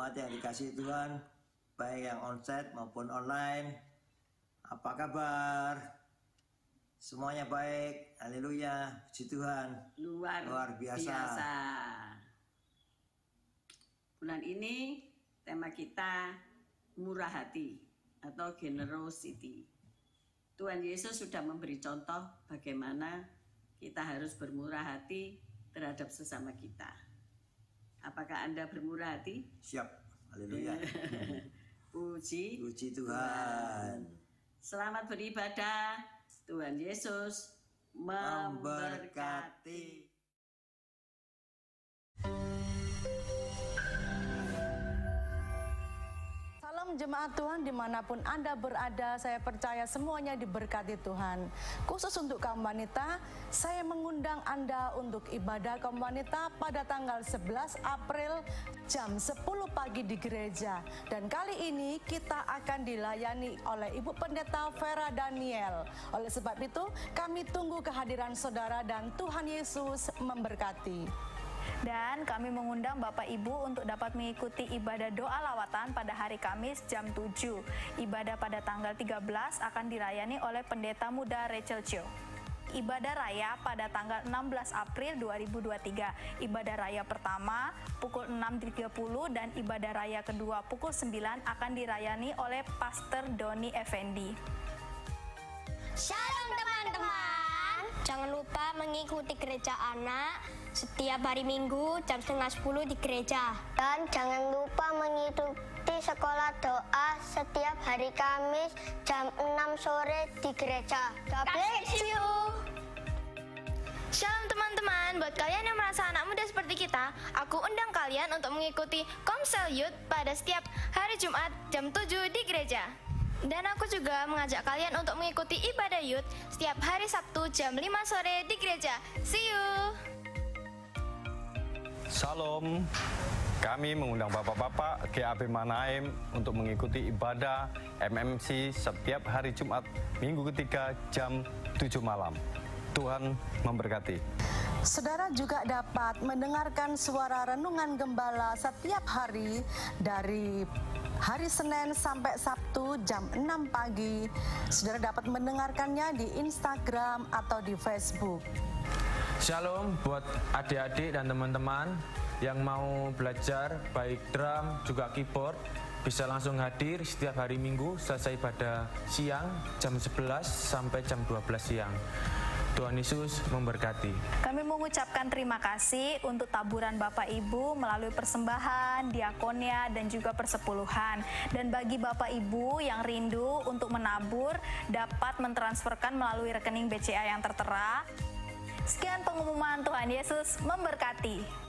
Jemaat yang dikasihi Tuhan, baik yang onsite maupun online, apa kabar? Semuanya baik, haleluya, puji Tuhan. Luar biasa. Bulan ini tema kita murah hati atau generosity. Tuhan Yesus sudah memberi contoh bagaimana kita harus bermurah hati terhadap sesama kita. Apakah Anda bermurah hati? Siap, haleluya. Puji Tuhan. Selamat beribadah. Tuhan Yesus memberkati. Salam jemaat Tuhan dimanapun Anda berada, saya percaya semuanya diberkati Tuhan. Khusus untuk kaum wanita, saya mengundang Anda untuk ibadah kaum wanita pada tanggal 11 April jam 10 pagi di gereja. Dan kali ini kita akan dilayani oleh Ibu Pendeta Vera Daniel. Oleh sebab itu, kami tunggu kehadiran saudara dan Tuhan Yesus memberkati. Dan kami mengundang Bapak Ibu untuk dapat mengikuti ibadah doa lawatan pada hari Kamis jam 7. Ibadah pada tanggal 13 akan dilayani oleh Pendeta Muda Rachel Cho. Ibadah raya pada tanggal 16 April 2023. Ibadah raya pertama pukul 6.30 dan ibadah raya kedua pukul 9 akan dirayani oleh Pastor Doni Effendi. Shalom teman-teman. Jangan lupa mengikuti gereja anak setiap hari Minggu jam 9:30 di gereja. Dan jangan lupa mengikuti sekolah doa setiap hari Kamis jam 6 sore di gereja. God bless you. Shalom teman-teman, buat kalian yang merasa anak muda seperti kita, aku undang kalian untuk mengikuti Komsel Youth pada setiap hari Jumat jam 7 di gereja. Dan aku juga mengajak kalian untuk mengikuti ibadah youth setiap hari Sabtu jam 5 sore di gereja. See you! Salam, kami mengundang bapak-bapak GAP Manaim untuk mengikuti ibadah MMC setiap hari Jumat minggu ketiga jam 7 malam. Tuhan memberkati. Saudara juga dapat mendengarkan suara renungan gembala setiap hari dari hari Senin sampai Sabtu jam 6 pagi. Saudara dapat mendengarkannya di Instagram atau di Facebook. Shalom buat adik-adik dan teman-teman yang mau belajar baik drum juga keyboard, bisa langsung hadir setiap hari Minggu selesai pada siang jam 11 sampai jam 12 siang. Tuhan Yesus memberkati. Kami mengucapkan terima kasih untuk taburan Bapak Ibu melalui persembahan, diakonia, dan juga persepuluhan. Dan bagi Bapak Ibu yang rindu untuk menabur, dapat mentransferkan melalui rekening BCA yang tertera. Sekian pengumuman, Tuhan Yesus memberkati.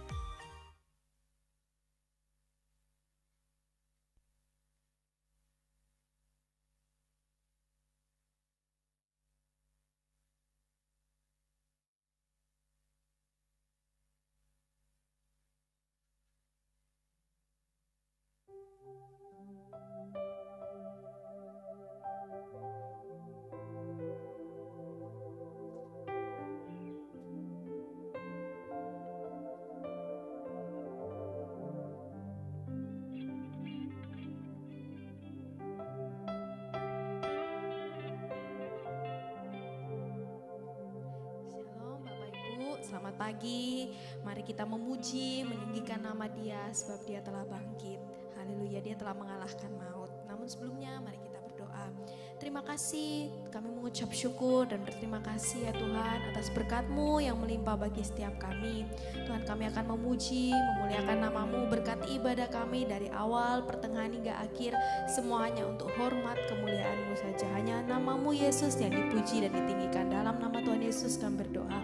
Selamat pagi, mari kita memuji, meninggikan nama Dia sebab Dia telah bangkit. Haleluya, Dia telah mengalahkan maut. Namun sebelumnya mari kita berdoa. Terima kasih, kami mengucap syukur dan berterima kasih ya Tuhan atas berkat-Mu yang melimpah bagi setiap kami. Tuhan, kami akan memuji, memuliakan nama-Mu, berkati ibadah kami dari awal, pertengahan hingga akhir. Semua hanya untuk hormat kemuliaan-Mu saja. Hanya nama-Mu Yesus yang dipuji dan ditinggikan. Dalam nama Tuhan Yesus kami berdoa.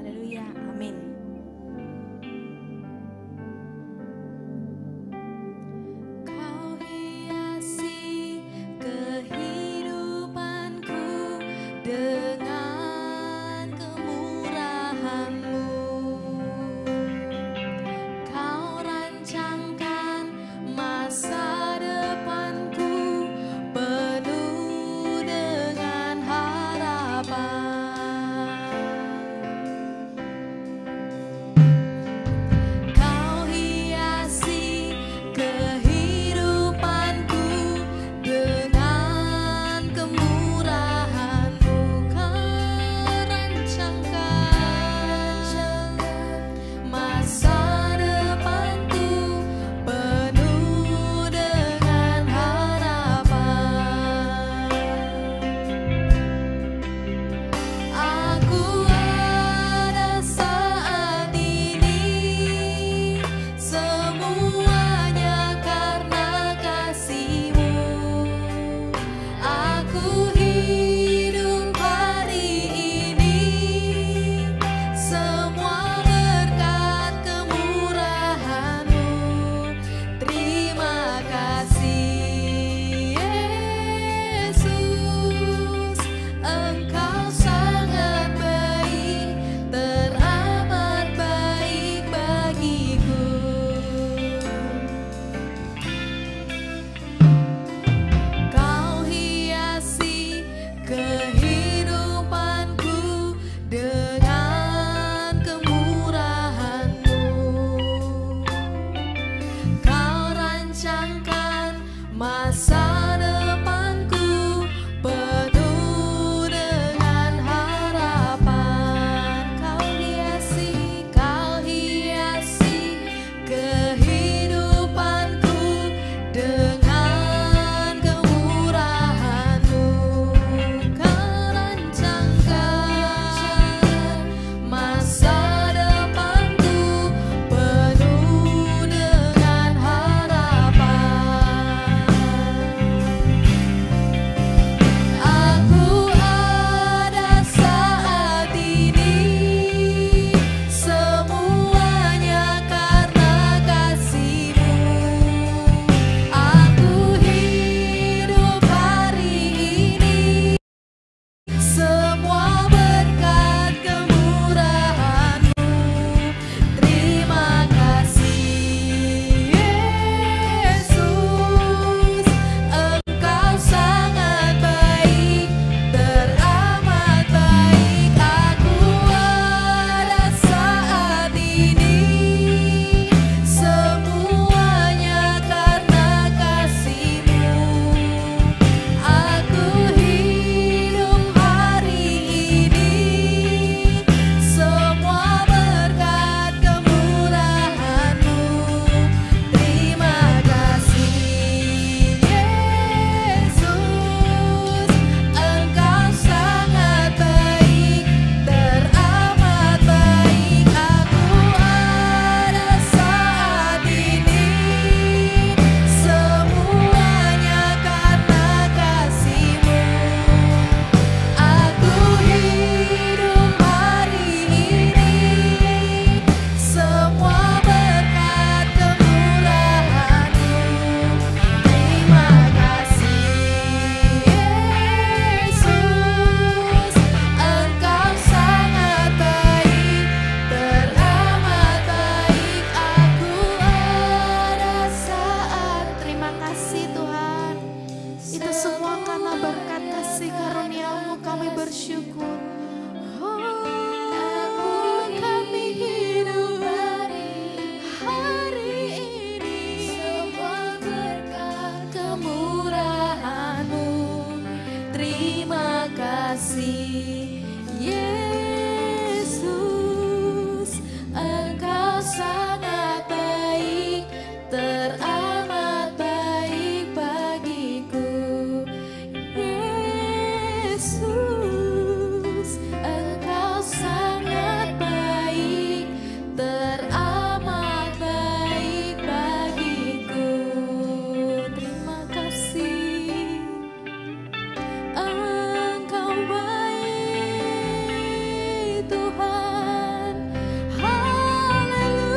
Haleluya, amin. Kau hiasi kehidupanku dengan kemurahan-Mu. Kau rancangkan masa depanku penuh dengan harapan. kami bersyukur. Kami hidup hari ini semua berkat kemurahan-Mu. Terima kasih Yesus, Engkau sangat baik, teramat baik bagiku. Yesus, Engkau sangat baik, teramat baik bagiku. Terima kasih, Engkau baik Tuhan. Haleluya,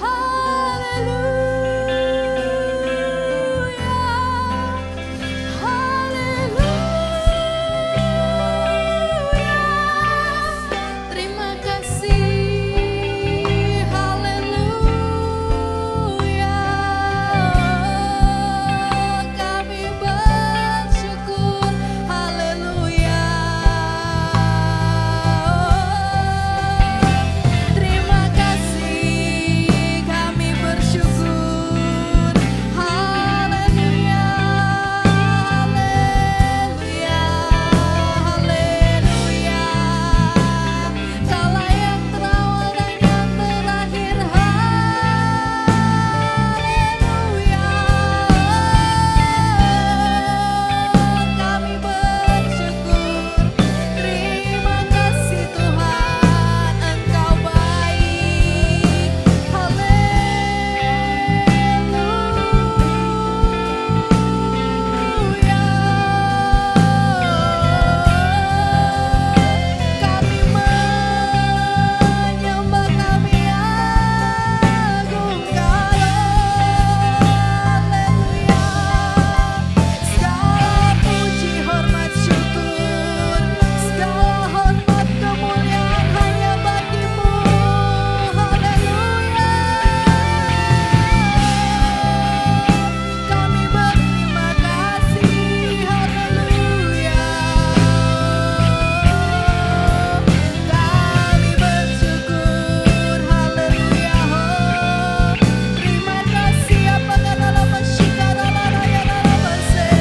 haleluya, haleluya. Terima kasih, haleluya. Kami bersyukur, haleluya. Terima kasih, kami bersyukur, haleluya, haleluya, haleluya. Kaulah yang terawal dan yang terakhir, haleluya. Kami bersyukur, terima kasih Tuhan, Engkau baik, haleluya. Kami menyembah, kami agungkan, haleluya. Segala puji, hormat, syukur, segala hormat, kemuliaan hanya bagi-Mu, haleluya. Kami berterima kasih, haleluya. Kami bersyukur, haleluya. Terima kasih, apa kata lama syikara raya narabase.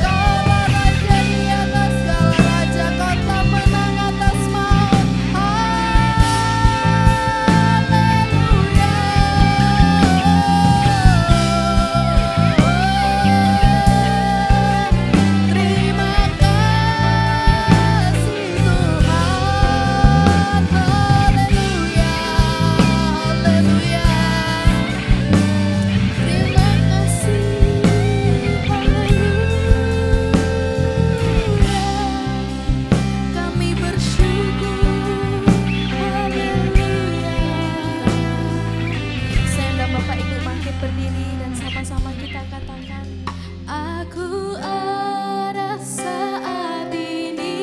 Kaulah raja di atas segala raja, Kau telah menang atas maut, haleluya. Terima kasih Tuhan, haleluya, haleluya. Terima kasih, haleluya. Kami bersyukur, haleluya. Saya undang Bapak Ibu bangkit berdiri dan sama-sama kita katakan, aku ada saat ini,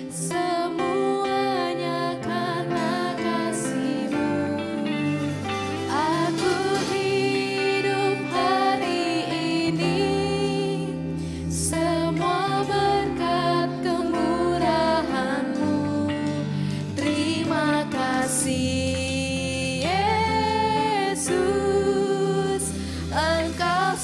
semuanya karena kasih-Mu. Aku hidup hari ini, semua berkat kemurahan-Mu. Terima kasih Yesus, Engkau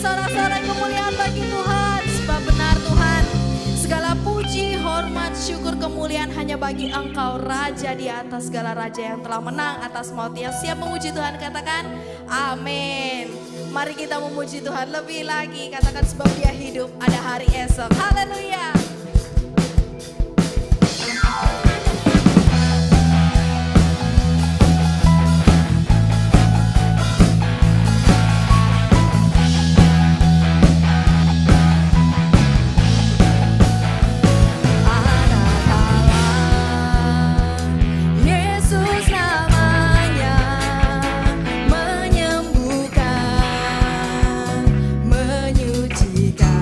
sorak-sorai kemuliaan bagi Tuhan. Sebab benar Tuhan, segala puji, hormat, syukur, kemuliaan hanya bagi Engkau, Raja di atas segala raja yang telah menang atas maut. Yang siap memuji Tuhan katakan amin. Mari kita memuji Tuhan lebih lagi, katakan sebab Dia hidup, ada hari esok. Haleluya. Menyucikan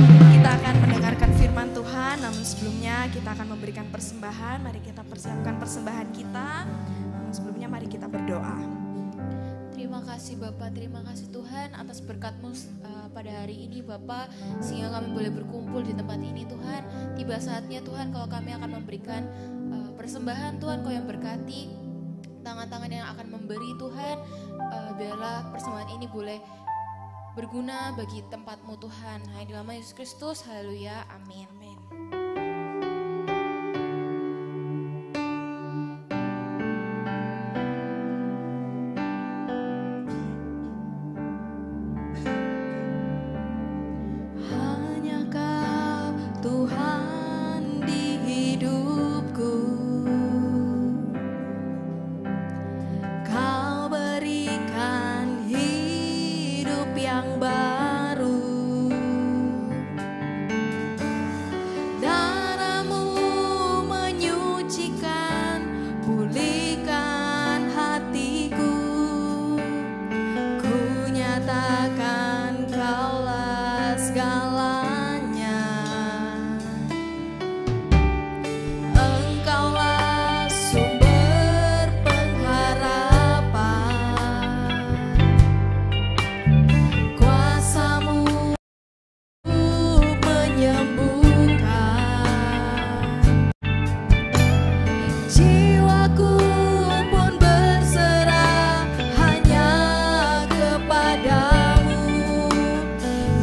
Kita akan mendengarkan firman Tuhan, namun sebelumnya kita akan memberikan persembahan. Mari kita persiapkan persembahan kita. Namun sebelumnya mari kita berdoa. Terima kasih Bapak, terima kasih Tuhan atas berkat-Mu pada hari ini Bapak, sehingga kami boleh berkumpul di tempat ini Tuhan. Tiba saatnya Tuhan kalau kami akan memberikan persembahan Tuhan, Kau yang berkati tangan-tangan yang akan memberi Tuhan. Biarlah persembahan ini boleh berguna bagi tempat-Mu Tuhan. Hanya di nama Yesus Kristus, haleluya, amin. Hanya Kau Tuhan di hidupku, Kau berikan hidup yang baru. Darah-Mu menyucikan, pulihkan hatiku. Ku nyatakan Kaulah segalanya. Engkaulah sumber pengharapan, kuasa-Mu menyembuhkan. Jiwaku pun berserah hanya kepadamu,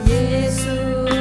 Yesus.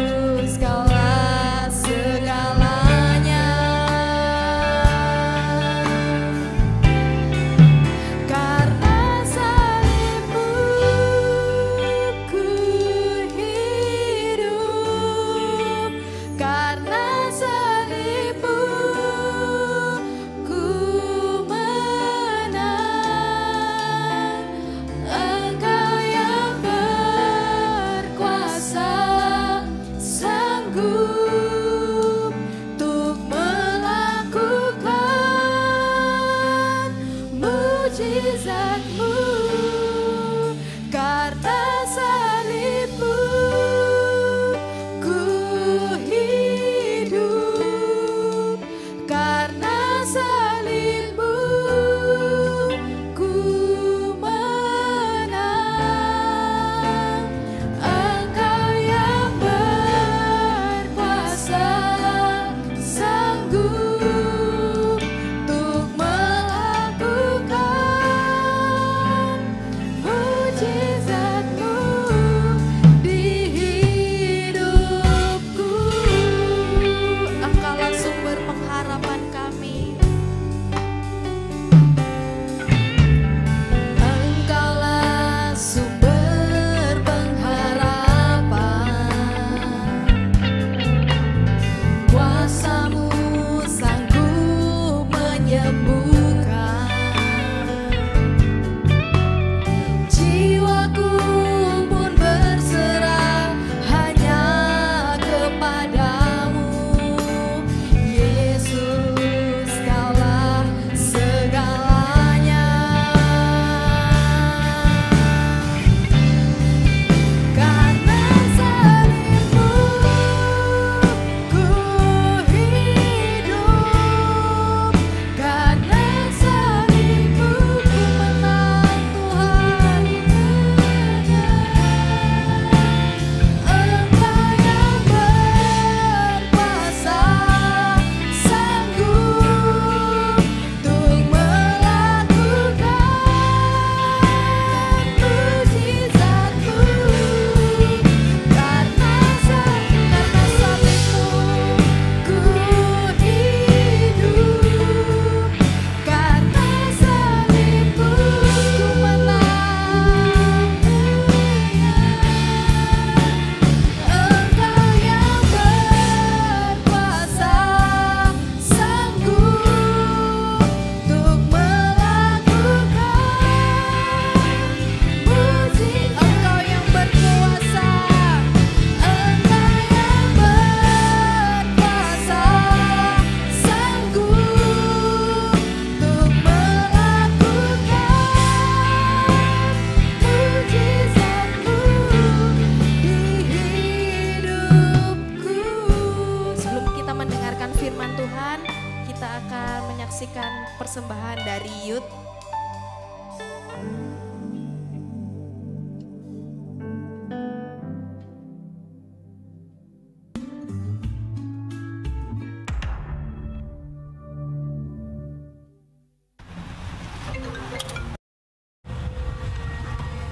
menyaksikan persembahan dari Youth.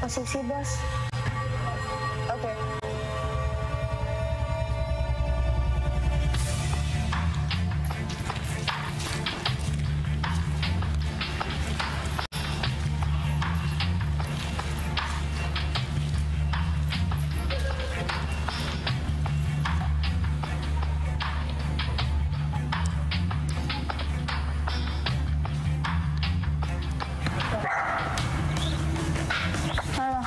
Posisi bos. Oke. Halo.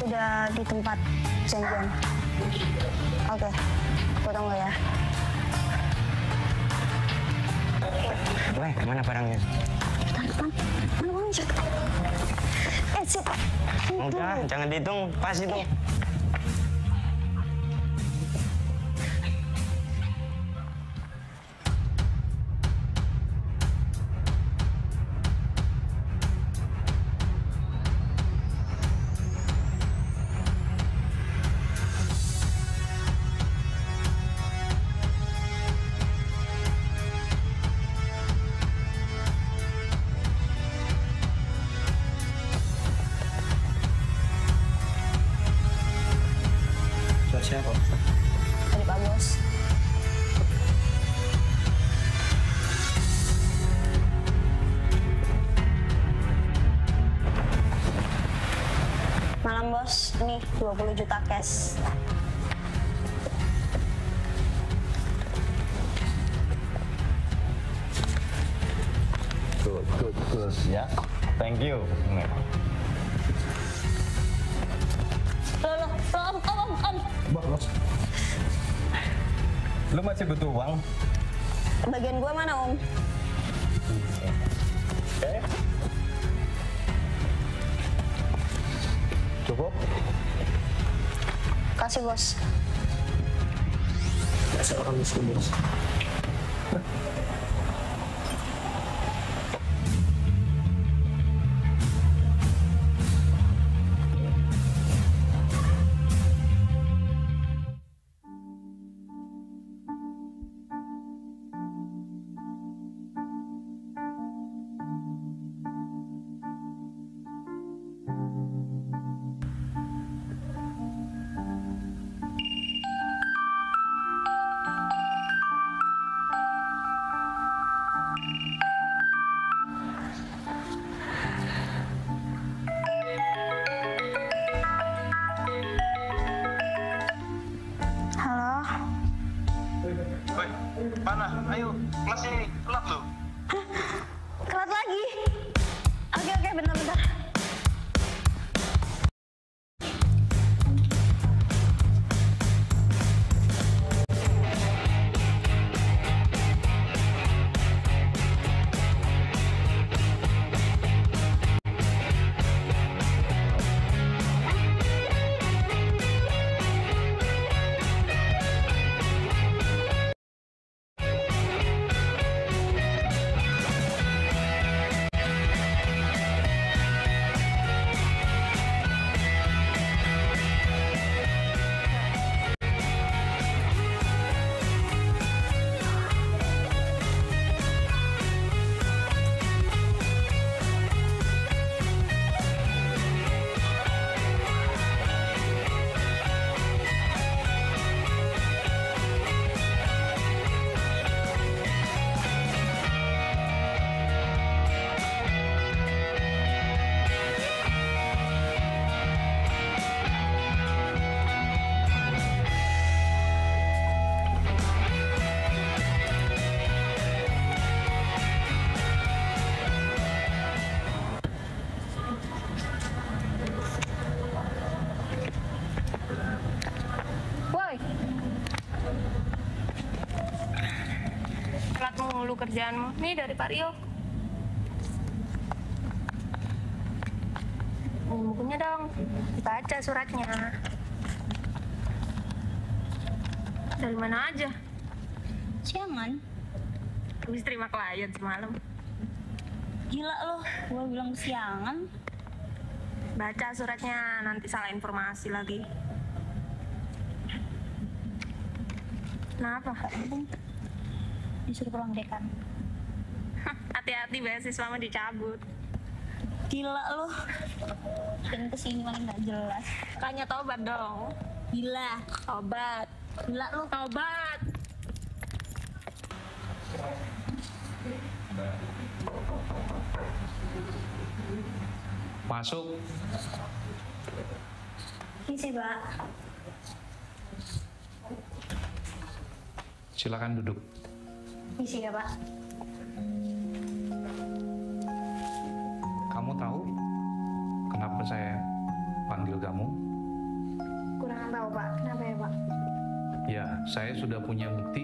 Udah di tempat janjian. Oke. Gue tunggu ya. Weh, mana barangnya? Mana uangnya? Sip. Udah, jangan dihitung, pas itu. Siapa? Tadi Pak Bos. Malam bos, nih 20 juta cash. Good. Ya, thank you. Om. Lu masih butuh uang? Bagian gue mana Om? Cukup? Kasih bos. Biasa orang miskin bos. Mana? Ayo, kelas ini telat loh. Telat lagi? Oke, bentar. Mulu kerjaanmu. Nih dari Pak Rio. Bukunya dong. Baca suratnya. Dari mana aja? Siaman. Habis terima klien semalam. Gila loh, gue bilang kesiangan. Baca suratnya, nanti salah informasi lagi. Kenapa? Disuruh pulang dekan. Hati-hati, beasiswa mah dicabut. Gila loh, yang kesini malah nggak jelas. Makanya tobat dong. Gila, Tobat. gila loh. Tobat. Masuk. Misi, Pak. Silakan duduk. Misi ya, Pak. Kamu tahu kenapa saya panggil kamu? Kurang tahu, Pak. Kenapa ya, Pak? Ya, saya sudah punya bukti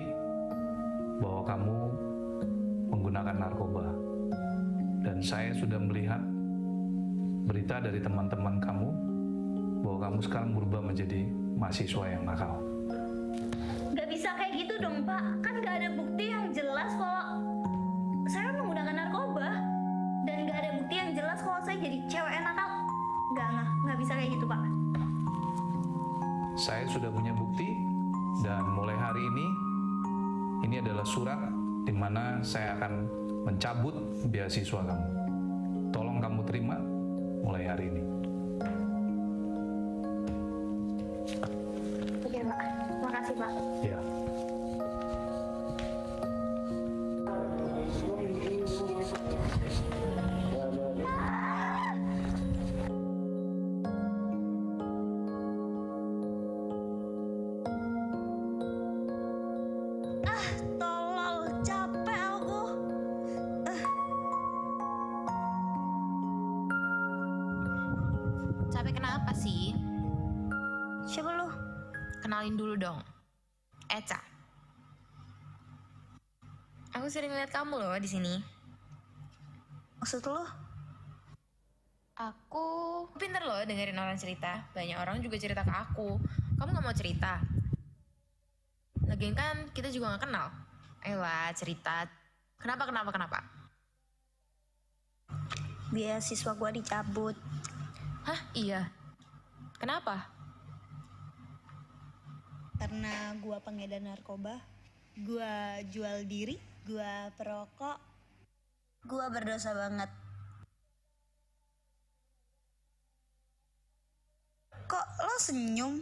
bahwa kamu menggunakan narkoba. Dan saya sudah melihat berita dari teman-teman kamu bahwa kamu sekarang berubah menjadi mahasiswa yang nakal. Gak bisa kayak gitu dong, Pak. Kan gak ada bukti yang jelas kalau saya menggunakan narkoba. Dan gak ada bukti yang jelas kalau saya jadi cewek nakal. Gak bisa kayak gitu, Pak. Saya sudah punya bukti dan mulai hari ini adalah surat di mana saya akan mencabut beasiswa kamu. Tolong kamu terima mulai hari ini. Oke, Pak. Makasih, Pak. Ya. Tolol, capek aku. Capek kenapa sih? Siapa lu? Kenalin dulu dong. Eca. Aku sering lihat kamu loh di sini. Maksud lu? Aku pinter loh dengerin orang cerita. Banyak orang juga cerita ke aku. Kamu gak mau cerita? Lagian kan kita juga gak kenal. Ayolah cerita. Kenapa? Beasiswa gua dicabut. Hah? Iya. Kenapa? Karena gua pengedar narkoba, gua jual diri, gua perokok, gua berdosa banget. Kok lo senyum?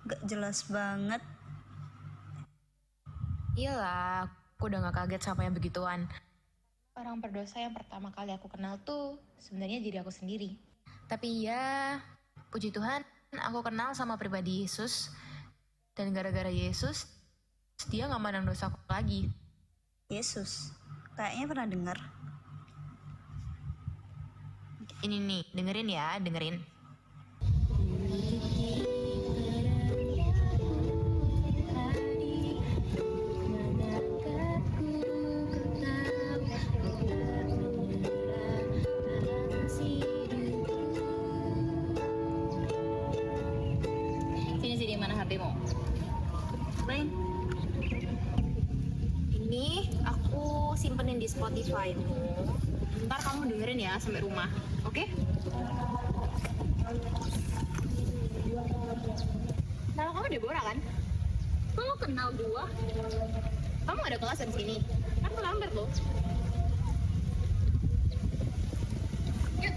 Gak jelas banget. Iyalah, aku udah gak kaget sama yang begituan. Orang berdosa yang pertama kali aku kenal tuh sebenarnya diri aku sendiri. Tapi ya, puji Tuhan, aku kenal sama pribadi Yesus. Dan gara-gara Yesus, dia gak mandang dosaku lagi. Yesus? Kayaknya pernah dengar. Ini nih, dengerin ya, dengerin. Sini di mana HP-mu? Main. Ini aku simpenin di Spotify. Ntar kamu dengerin ya sampai rumah, oke? Nama kamu Deborah kan? Kamu kenal gua? Kamu ada kelas di sini? Kan aku lambat loh. Yuk.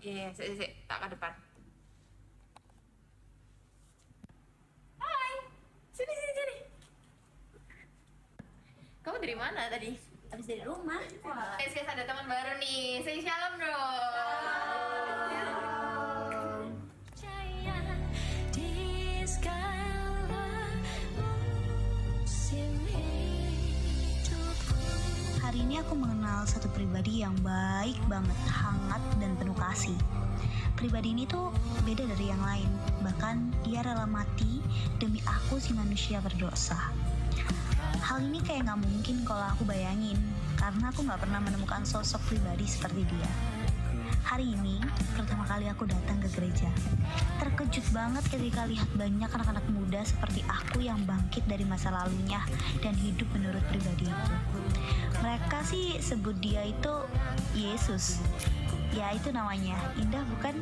Iya, tak ke depan. Hai, sini. Kamu dari mana tadi? Habis dari rumah. Wah, guys, ada teman baru nih. Say shalom dong. Hari ini aku mengenal satu pribadi yang baik banget, hangat dan penuh kasih. Pribadi ini tuh beda dari yang lain. Bahkan dia rela mati demi aku si manusia berdosa. Hal ini kayak gak mungkin kalau aku bayangin, karena aku gak pernah menemukan sosok pribadi seperti dia. Hari ini, pertama kali aku datang ke gereja. Terkejut banget ketika lihat banyak anak-anak muda seperti aku yang bangkit dari masa lalunya dan hidup menurut pribadi itu. Mereka sih sebut dia itu Yesus. Ya itu namanya, indah bukan?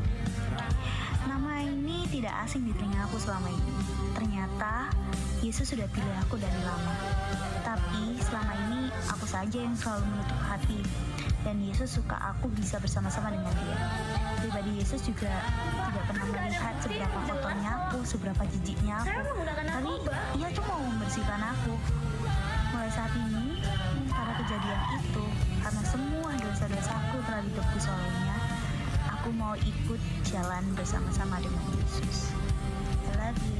Nama ini tidak asing di telinga aku selama ini. Ternyata Yesus sudah pilih aku dari lama. Tapi selama ini aku saja yang selalu menutup hati. Dan Yesus suka aku bisa bersama-sama dengan dia. Pribadi Yesus juga tidak pernah melihat seberapa kotornya aku, seberapa jijiknya aku. Tapi ia tuh mau membersihkan aku. Mulai saat ini, karena kejadian itu, karena semua dosa-dosaku telah ditebus olehnya, aku mau ikut jalan bersama-sama dengan Yesus. I love you.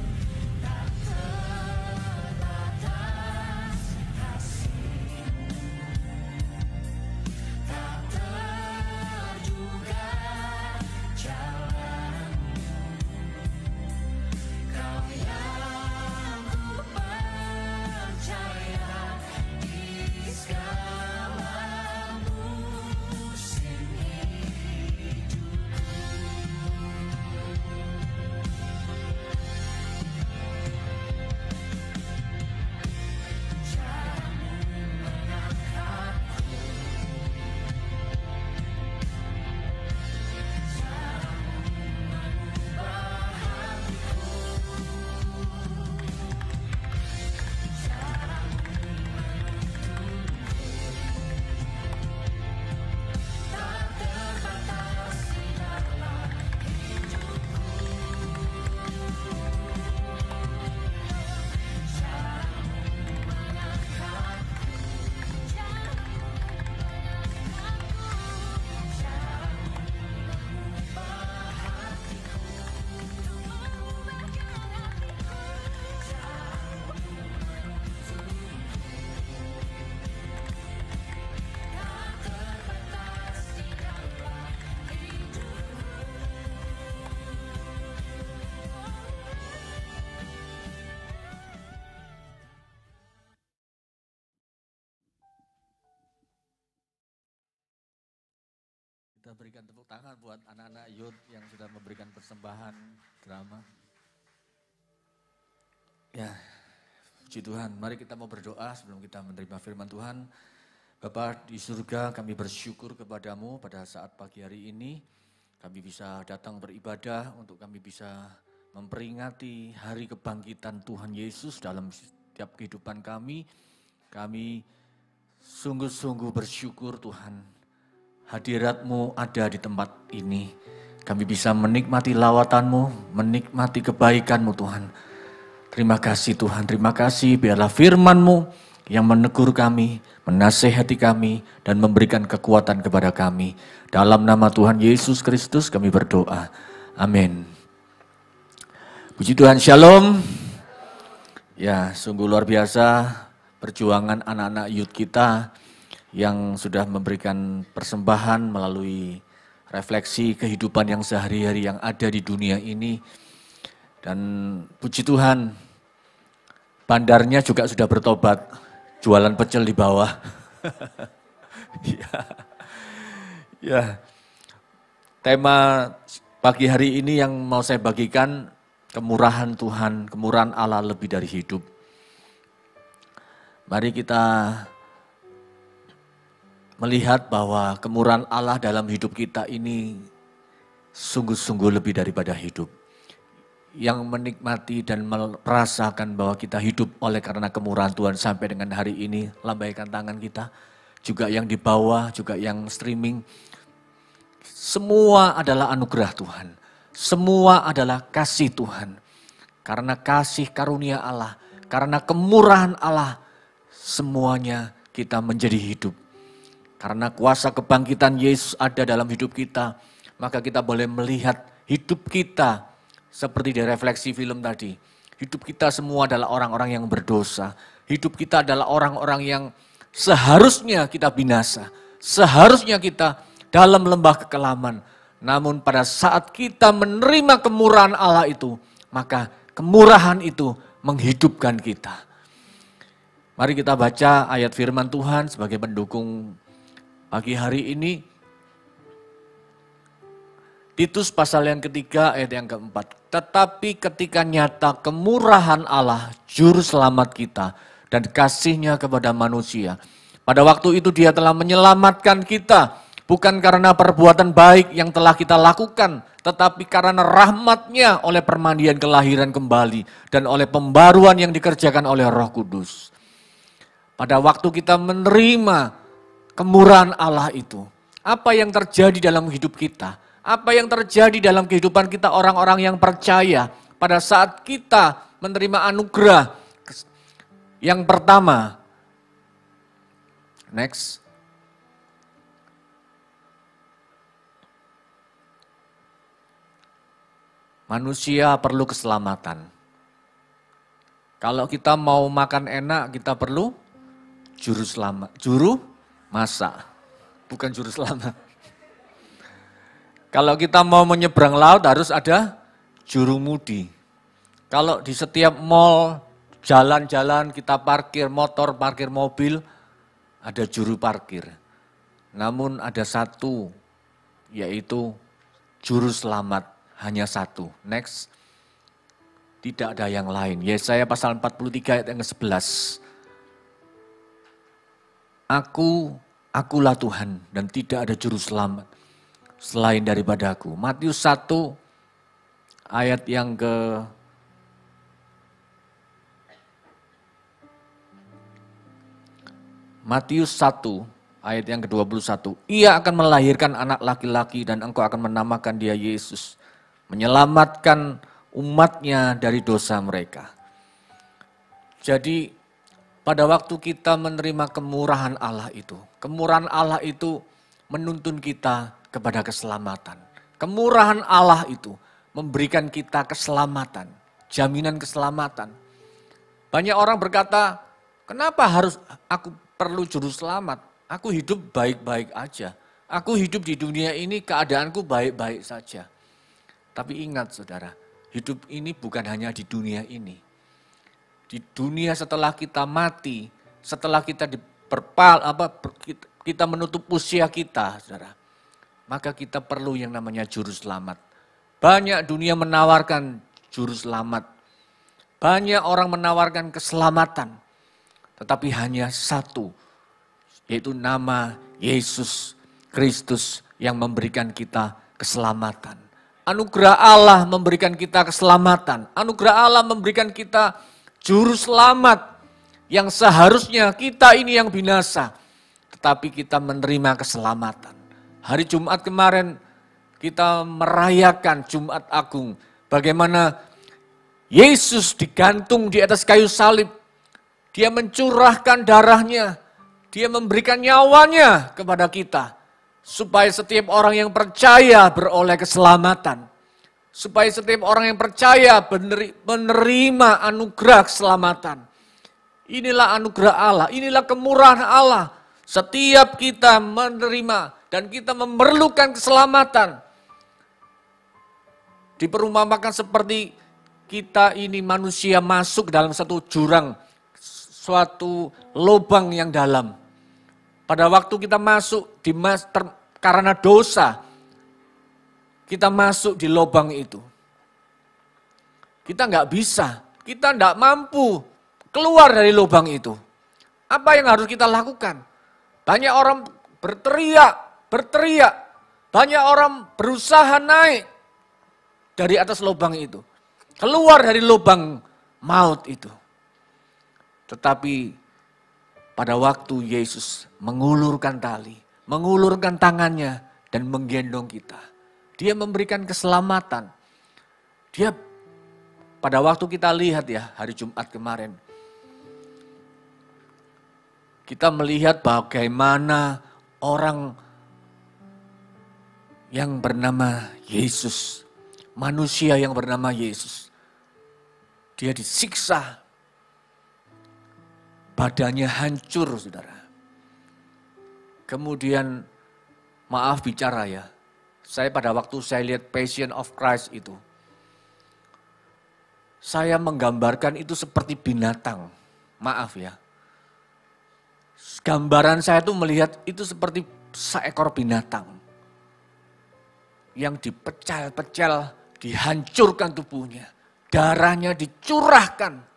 Kita berikan tepuk tangan buat anak-anak youth yang sudah memberikan persembahan drama. Ya, puji Tuhan. Mari kita mau berdoa sebelum kita menerima firman Tuhan. Bapa di surga, kami bersyukur kepadamu pada saat pagi hari ini. Kami bisa datang beribadah untuk kami bisa memperingati hari kebangkitan Tuhan Yesus dalam setiap kehidupan kami. Kami sungguh-sungguh bersyukur Tuhan. Hadirat-Mu ada di tempat ini. Kami bisa menikmati lawatan-Mu, menikmati kebaikan-Mu Tuhan. Terima kasih Tuhan, terima kasih biarlah firman-Mu yang menegur kami, menasehati kami, dan memberikan kekuatan kepada kami. Dalam nama Tuhan Yesus Kristus kami berdoa. Amin. Puji Tuhan, shalom. Ya, sungguh luar biasa perjuangan anak-anak youth kita yang sudah memberikan persembahan melalui refleksi kehidupan yang sehari-hari yang ada di dunia ini. Dan puji Tuhan, bandarnya juga sudah bertobat, jualan pecel di bawah. Ya. Tema pagi hari ini yang mau saya bagikan, kemurahan Tuhan, kemurahan Allah lebih dari hidup. Mari kita melihat bahwa kemurahan Allah dalam hidup kita ini sungguh-sungguh lebih daripada hidup. Yang menikmati dan merasakan bahwa kita hidup oleh karena kemurahan Tuhan sampai dengan hari ini, lambaikan tangan kita. Juga yang di bawah, juga yang streaming. Semua adalah anugerah Tuhan. Semua adalah kasih Tuhan. Karena kasih karunia Allah, karena kemurahan Allah, semuanya kita menjadi hidup. Karena kuasa kebangkitan Yesus ada dalam hidup kita, maka kita boleh melihat hidup kita seperti di refleksi film tadi. Hidup kita semua adalah orang-orang yang berdosa. Hidup kita adalah orang-orang yang seharusnya kita binasa. Seharusnya kita dalam lembah kekelaman. Namun pada saat kita menerima kemurahan Allah itu, maka kemurahan itu menghidupkan kita. Mari kita baca ayat firman Tuhan sebagai pendukung pagi hari ini. Titus pasal yang ketiga ayat yang keempat. Tetapi ketika nyata kemurahan Allah, juru selamat kita dan kasihnya kepada manusia. Pada waktu itu dia telah menyelamatkan kita, bukan karena perbuatan baik yang telah kita lakukan, tetapi karena rahmat-Nya oleh permandian kelahiran kembali dan oleh pembaruan yang dikerjakan oleh Roh Kudus. Pada waktu kita menerima kemurahan Allah itu, apa yang terjadi dalam hidup kita? Apa yang terjadi dalam kehidupan kita orang-orang yang percaya pada saat kita menerima anugerah yang pertama? Next. Manusia perlu keselamatan. Kalau kita mau makan enak, kita perlu juru selamat. Juru masak, bukan juru selamat. Kalau kita mau menyeberang laut harus ada juru mudi. Kalau di setiap mall, jalan-jalan kita parkir motor, parkir mobil, ada juru parkir. Namun ada satu, yaitu juru selamat, hanya satu. Next. Tidak ada yang lain. Yesaya pasal 43 ayat yang ke-11. Akulah Tuhan dan tidak ada juru selamat selain daripadaku. Matius 1 ayat yang ke Matius 1 ayat yang ke-21. Ia akan melahirkan anak laki-laki dan engkau akan menamakan dia Yesus, menyelamatkan umatnya dari dosa mereka. Jadi pada waktu kita menerima kemurahan Allah itu menuntun kita kepada keselamatan. Kemurahan Allah itu memberikan kita keselamatan, jaminan keselamatan. Banyak orang berkata, kenapa harus aku perlu juru selamat? Aku hidup baik-baik aja. Aku hidup di dunia ini keadaanku baik-baik saja. Tapi ingat saudara, hidup ini bukan hanya di dunia ini. Di dunia setelah kita mati, setelah kita kita menutup usia kita, saudara, maka kita perlu yang namanya juru selamat. Banyak dunia menawarkan juru selamat. Banyak orang menawarkan keselamatan. Tetapi hanya satu, yaitu nama Yesus Kristus yang memberikan kita keselamatan. Anugerah Allah memberikan kita keselamatan. Anugerah Allah memberikan kita juru selamat yang seharusnya kita ini yang binasa. Tetapi kita menerima keselamatan. Hari Jumat kemarin kita merayakan Jumat Agung. Bagaimana Yesus digantung di atas kayu salib. Dia mencurahkan darahnya. Dia memberikan nyawanya kepada kita. Supaya setiap orang yang percaya beroleh keselamatan. Supaya setiap orang yang percaya menerima anugerah keselamatan. Inilah anugerah Allah, inilah kemurahan Allah. Setiap kita menerima dan kita memerlukan keselamatan. Diperumpamakan seperti kita ini manusia masuk dalam satu jurang, suatu lubang yang dalam. Pada waktu kita masuk karena dosa, kita masuk di lubang itu. Kita nggak bisa, kita nggak mampu keluar dari lubang itu. Apa yang harus kita lakukan? Banyak orang berteriak. Banyak orang berusaha naik dari atas lubang itu. Keluar dari lubang maut itu. Tetapi pada waktu Yesus mengulurkan tali, mengulurkan tangannya, dan menggendong kita. Dia memberikan keselamatan. Dia pada waktu kita lihat ya hari Jumat kemarin, kita melihat bagaimana orang yang bernama Yesus, manusia yang bernama Yesus, dia disiksa, badannya hancur, saudara. Kemudian, maaf bicara ya, saya pada waktu saya lihat Passion of Christ itu, saya menggambarkan itu seperti binatang, maaf ya. Gambaran saya tuh melihat itu seperti seekor binatang yang dipecel-pecel, dihancurkan tubuhnya, darahnya dicurahkan.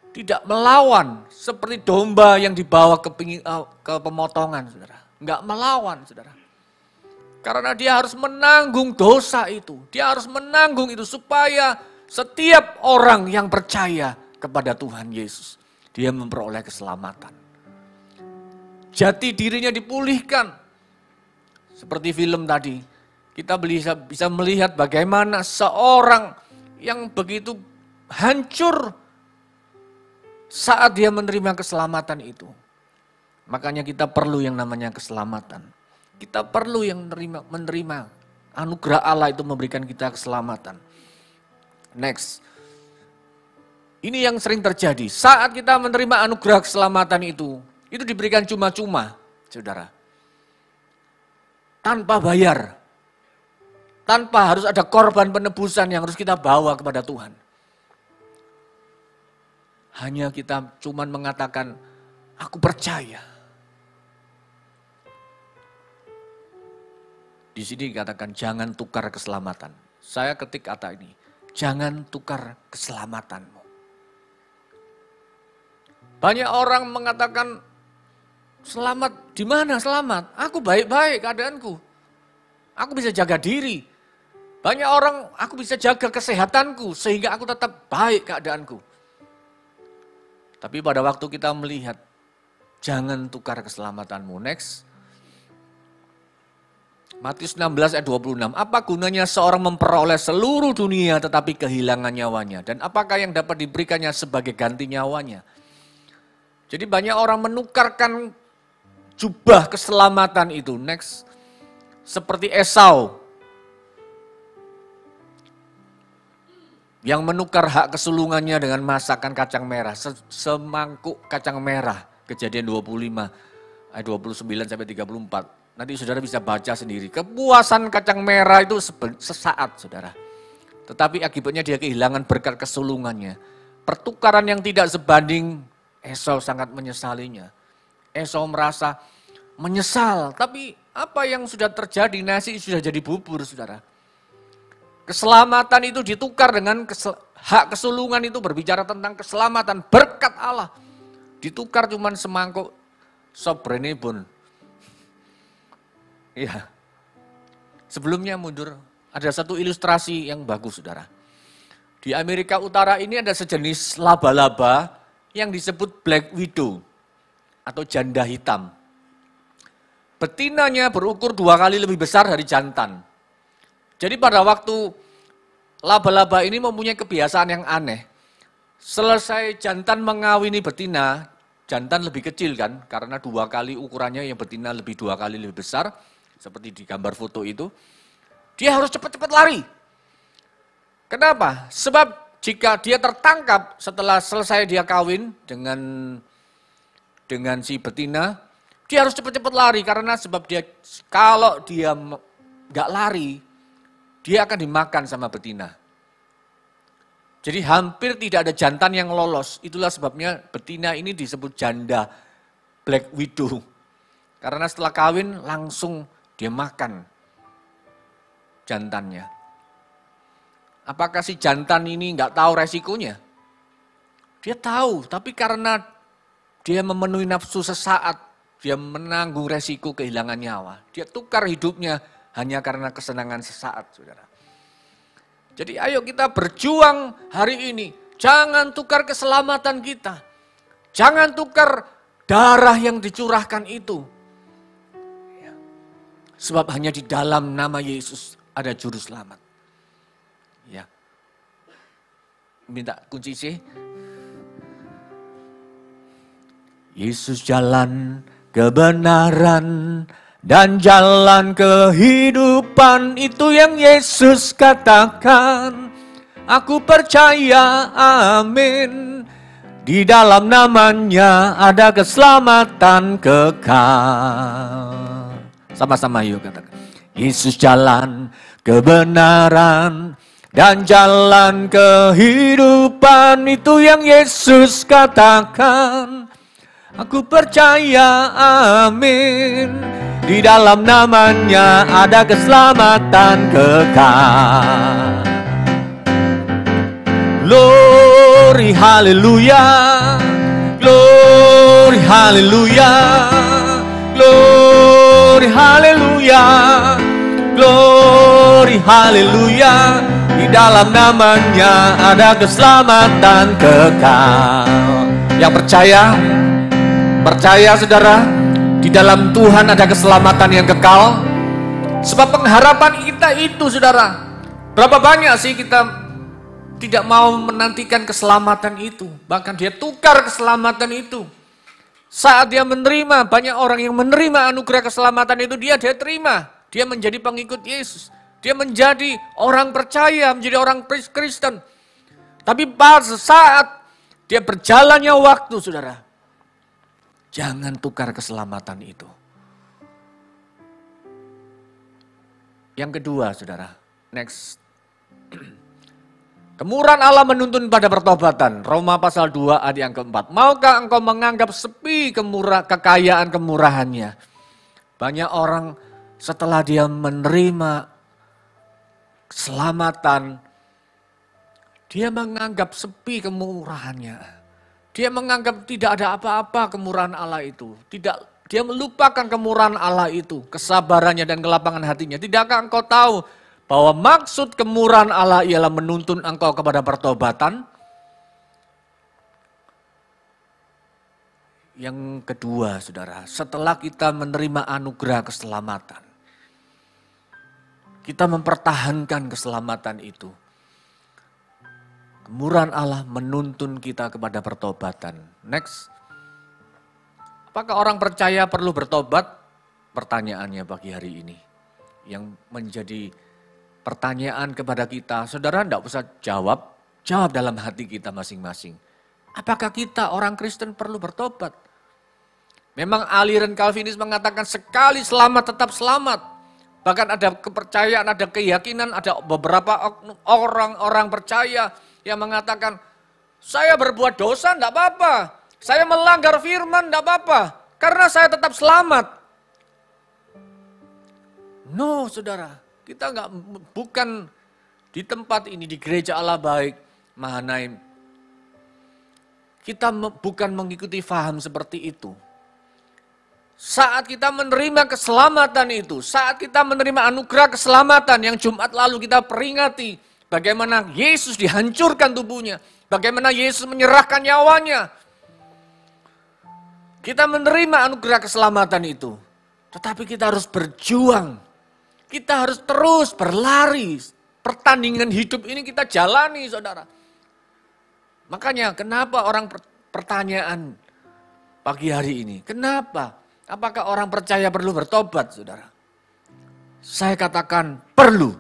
Tidak melawan seperti domba yang dibawa ke pemotongan, saudara. Enggak melawan, saudara. Karena dia harus menanggung dosa itu. Dia harus menanggung itu supaya setiap orang yang percaya kepada Tuhan Yesus, dia memperoleh keselamatan. Jati dirinya dipulihkan. Seperti film tadi, kita bisa melihat bagaimana seorang yang begitu hancur saat dia menerima keselamatan itu. Makanya kita perlu yang namanya keselamatan. Kita perlu yang menerima anugerah Allah itu memberikan kita keselamatan. Next. Ini yang sering terjadi. Saat kita menerima anugerah keselamatan itu diberikan cuma-cuma, saudara. Tanpa bayar. Tanpa harus ada korban penebusan yang harus kita bawa kepada Tuhan. Hanya kita cuman mengatakan, aku percaya. Di sini dikatakan jangan tukar keselamatan. Saya ketik kata ini, jangan tukar keselamatanmu. Banyak orang mengatakan, selamat di mana selamat? Aku baik-baik keadaanku. Aku bisa jaga diri. Banyak orang, aku bisa jaga kesehatanku sehingga aku tetap baik keadaanku. Tapi pada waktu kita melihat, jangan tukar keselamatanmu. Next. Matius 16 ayat 26. Apa gunanya seorang memperoleh seluruh dunia tetapi kehilangan nyawanya? Dan apakah yang dapat diberikannya sebagai ganti nyawanya? Jadi banyak orang menukarkan jubah keselamatan itu. Next. Seperti Esau. Yang menukar hak kesulungannya dengan masakan kacang merah. Semangkuk kacang merah. Kejadian 25 ayat 29 sampai 34. Nanti saudara bisa baca sendiri. Kepuasan kacang merah itu sesaat, saudara. Tetapi akibatnya dia kehilangan berkat kesulungannya. Pertukaran yang tidak sebanding, Esau sangat menyesalinya. Esau merasa menyesal. Tapi apa yang sudah terjadi, nasi sudah jadi bubur, saudara. Keselamatan itu ditukar dengan hak kesulungan itu berbicara tentang keselamatan, berkat Allah. Ditukar cuman semangkuk sop renebon. Iya. Sebelumnya mundur, ada satu ilustrasi yang bagus, saudara. Di Amerika Utara ini ada sejenis laba-laba yang disebut black widow atau janda hitam. Betinanya berukur 2 kali lebih besar dari jantan. Jadi pada waktu laba-laba ini mempunyai kebiasaan yang aneh. Selesai jantan mengawini betina, jantan lebih kecil kan, karena 2 kali ukurannya, yang betina 2 kali lebih besar. Seperti di gambar foto itu, dia harus cepat-cepat lari. Kenapa? Sebab jika dia tertangkap setelah selesai dia kawin dengan si betina, dia harus cepat-cepat lari karena sebab kalau dia nggak lari, dia akan dimakan sama betina. Jadi hampir tidak ada jantan yang lolos. Itulah sebabnya betina ini disebut janda black widow. Karena setelah kawin langsung dia makan jantannya. Apakah si jantan ini nggak tahu resikonya? Dia tahu, tapi karena dia memenuhi nafsu sesaat, dia menanggung resiko kehilangan nyawa. Dia tukar hidupnya hanya karena kesenangan sesaat, saudara. Jadi ayo kita berjuang hari ini. Jangan tukar keselamatan kita. Jangan tukar darah yang dicurahkan itu Sebab hanya di dalam nama Yesus ada juru selamat. Ya. Minta kunci C. Yesus jalan kebenaran dan jalan kehidupan, itu yang Yesus katakan. Aku percaya, amin. Di dalam namanya ada keselamatan kekal. Sama-sama yuk katakan. Yesus jalan kebenaran dan jalan kehidupan, itu yang Yesus katakan. Aku percaya, amin. Di dalam namanya ada keselamatan kekal. Glory, haleluya. Glory, haleluya. Glory, haleluya. Glory, haleluya. Di dalam namanya ada keselamatan kekal. Yang percaya saudara, di dalam Tuhan ada keselamatan yang kekal. Sebab pengharapan kita itu saudara, berapa banyak sih kita tidak mau menantikan keselamatan itu. Bahkan dia tukar keselamatan itu. Saat dia menerima, banyak orang yang menerima anugerah keselamatan itu, dia terima. Dia menjadi pengikut Yesus. Dia menjadi orang percaya, menjadi orang Kristen. Tapi pada saat dia berjalannya waktu saudara, jangan tukar keselamatan itu. Yang kedua saudara, next. Kemurahan Allah menuntun pada pertobatan. Roma pasal 2 ayat yang keempat. Maukah engkau menganggap sepi kekayaan kemurahannya? Banyak orang setelah dia menerima keselamatan, dia menganggap sepi kemurahannya. Dia menganggap tidak ada apa-apa kemurahan Allah itu. Dia melupakan kemurahan Allah itu, kesabarannya dan kelapangan hatinya. Tidakkah engkau tahu bahwa maksud kemurahan Allah ialah menuntun engkau kepada pertobatan? Yang kedua, saudara, setelah kita menerima anugerah keselamatan, kita mempertahankan keselamatan itu. Kemurahan Allah menuntun kita kepada pertobatan. Next. Apakah orang percaya perlu bertobat? Pertanyaannya pagi hari ini. Yang menjadi pertanyaan kepada kita, saudara tidak usah jawab dalam hati kita masing-masing. Apakah kita orang Kristen perlu bertobat? Memang aliran Calvinis mengatakan sekali selamat tetap selamat. Bahkan ada kepercayaan, ada keyakinan, ada beberapa orang-orang percaya yang mengatakan, saya berbuat dosa tidak apa-apa, saya melanggar firman tidak apa-apa, karena saya tetap selamat. No saudara. Kita bukan di tempat ini, di gereja Allah Baik, Mahanaim. Kita bukan mengikuti faham seperti itu. Saat kita menerima keselamatan itu, saat kita menerima anugerah keselamatan yang Jumat lalu kita peringati, bagaimana Yesus dihancurkan tubuhnya, bagaimana Yesus menyerahkan nyawanya. Kita menerima anugerah keselamatan itu, tetapi kita harus berjuang. Kita harus terus berlari. Pertandingan hidup ini kita jalani, saudara. Makanya kenapa orang pertanyaan pagi hari ini, kenapa? Apakah orang percaya perlu bertobat, saudara? Saya katakan perlu.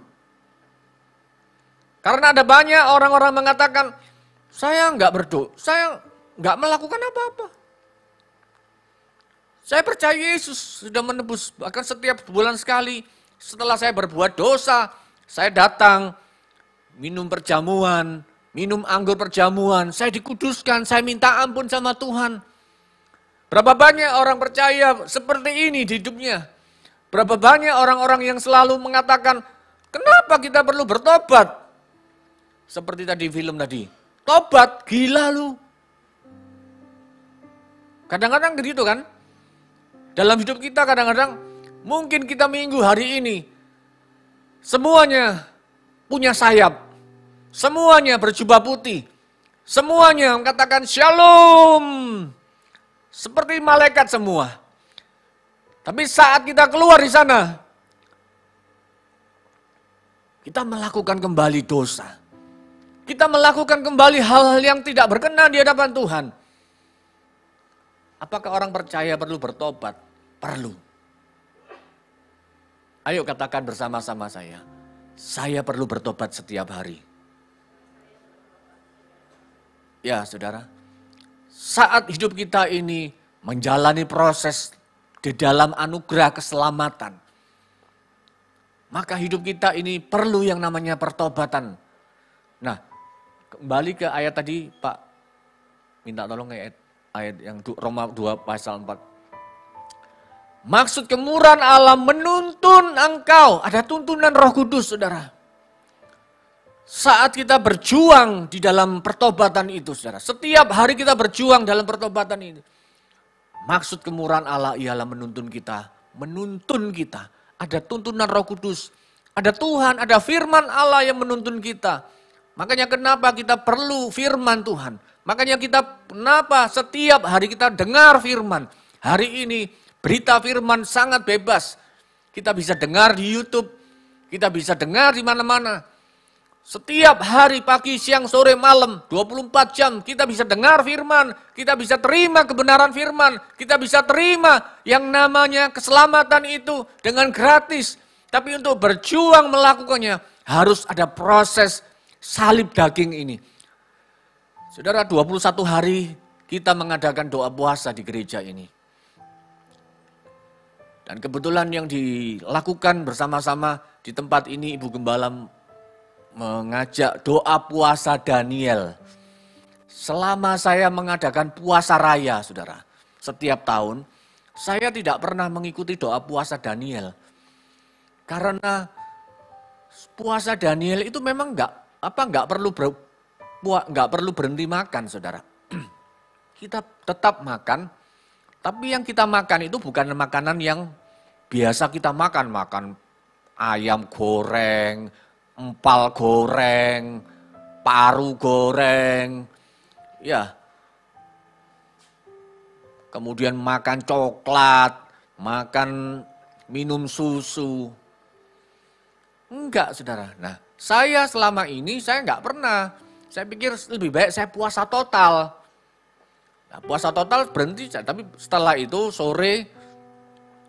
Karena ada banyak orang-orang mengatakan, saya enggak berdoa, saya enggak melakukan apa-apa. Saya percaya Yesus sudah menebus, bahkan setiap bulan sekali. Setelah saya berbuat dosa, saya datang, minum perjamuan, minum anggur perjamuan, saya dikuduskan, saya minta ampun sama Tuhan. Berapa banyak orang percaya seperti ini di hidupnya? Berapa banyak orang-orang yang selalu mengatakan, kenapa kita perlu bertobat? Seperti tadi film tadi, tobat, gila lu. Kadang-kadang begitu kan? Dalam hidup kita kadang-kadang, mungkin kita minggu hari ini, semuanya punya sayap, semuanya berjubah putih, semuanya mengatakan shalom, seperti malaikat semua. Tapi saat kita keluar di sana, kita melakukan kembali dosa. Kita melakukan kembali hal-hal yang tidak berkenan di hadapan Tuhan. Apakah orang percaya perlu bertobat? Perlu. Ayo katakan bersama-sama saya perlu bertobat setiap hari. Ya saudara, saat hidup kita ini menjalani proses di dalam anugerah keselamatan, maka hidup kita ini perlu yang namanya pertobatan. Nah, kembali ke ayat tadi, Pak, minta tolong ayat yang Roma 2 pasal 4. Maksud kemurahan Allah menuntun engkau, ada tuntunan Roh Kudus, saudara. Saat kita berjuang di dalam pertobatan itu, saudara, setiap hari kita berjuang dalam pertobatan ini. Maksud kemurahan Allah ialah menuntun kita. Ada tuntunan Roh Kudus, ada Tuhan, ada firman Allah yang menuntun kita. Makanya kenapa kita perlu firman Tuhan. Makanya kenapa setiap hari kita dengar firman. Hari ini berita firman sangat bebas. Kita bisa dengar di YouTube, kita bisa dengar di mana-mana. Setiap hari, pagi, siang, sore, malam, 24 jam kita bisa dengar firman. Kita bisa terima kebenaran firman. Kita bisa terima yang namanya keselamatan itu dengan gratis. Tapi untuk berjuang melakukannya harus ada proses salib daging ini. Saudara, 21 hari kita mengadakan doa puasa di gereja ini. Dan kebetulan yang dilakukan bersama-sama di tempat ini Ibu Gembala mengajak doa puasa Daniel. Selama saya mengadakan puasa raya, saudara, setiap tahun, saya tidak pernah mengikuti doa puasa Daniel. Karena puasa Daniel itu memang nggak perlu berhenti makan, saudara. Kita tetap makan, tapi yang kita makan itu bukan makanan yang biasa kita makan ayam goreng, empal goreng, paru goreng, ya. Kemudian makan coklat, makan minum susu. Enggak, saudara. Nah, saya selama ini saya enggak pernah. Saya pikir lebih baik saya puasa total. Nah, puasa total berhenti, tapi setelah itu sore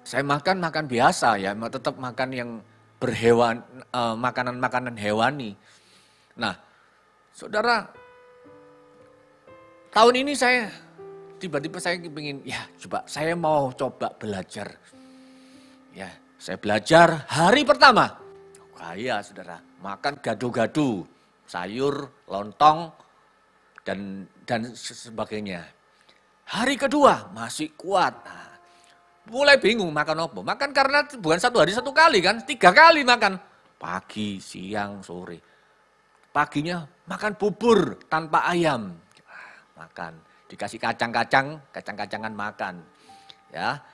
saya makan biasa ya, tetap makan yang berhewan, makanan-makanan hewani. Nah, saudara, tahun ini saya tiba-tiba saya ingin, ya coba saya mau coba belajar. Ya, saya belajar hari pertama. Kaya saudara, makan gado-gado, sayur, lontong, dan sebagainya. Hari kedua masih kuat. Nah, mulai bingung makan apa. Makan karena bukan satu hari satu kali kan, 3 kali makan. Pagi, siang, sore. Paginya makan bubur tanpa ayam. Makan, dikasih kacang-kacangan makan. Ya,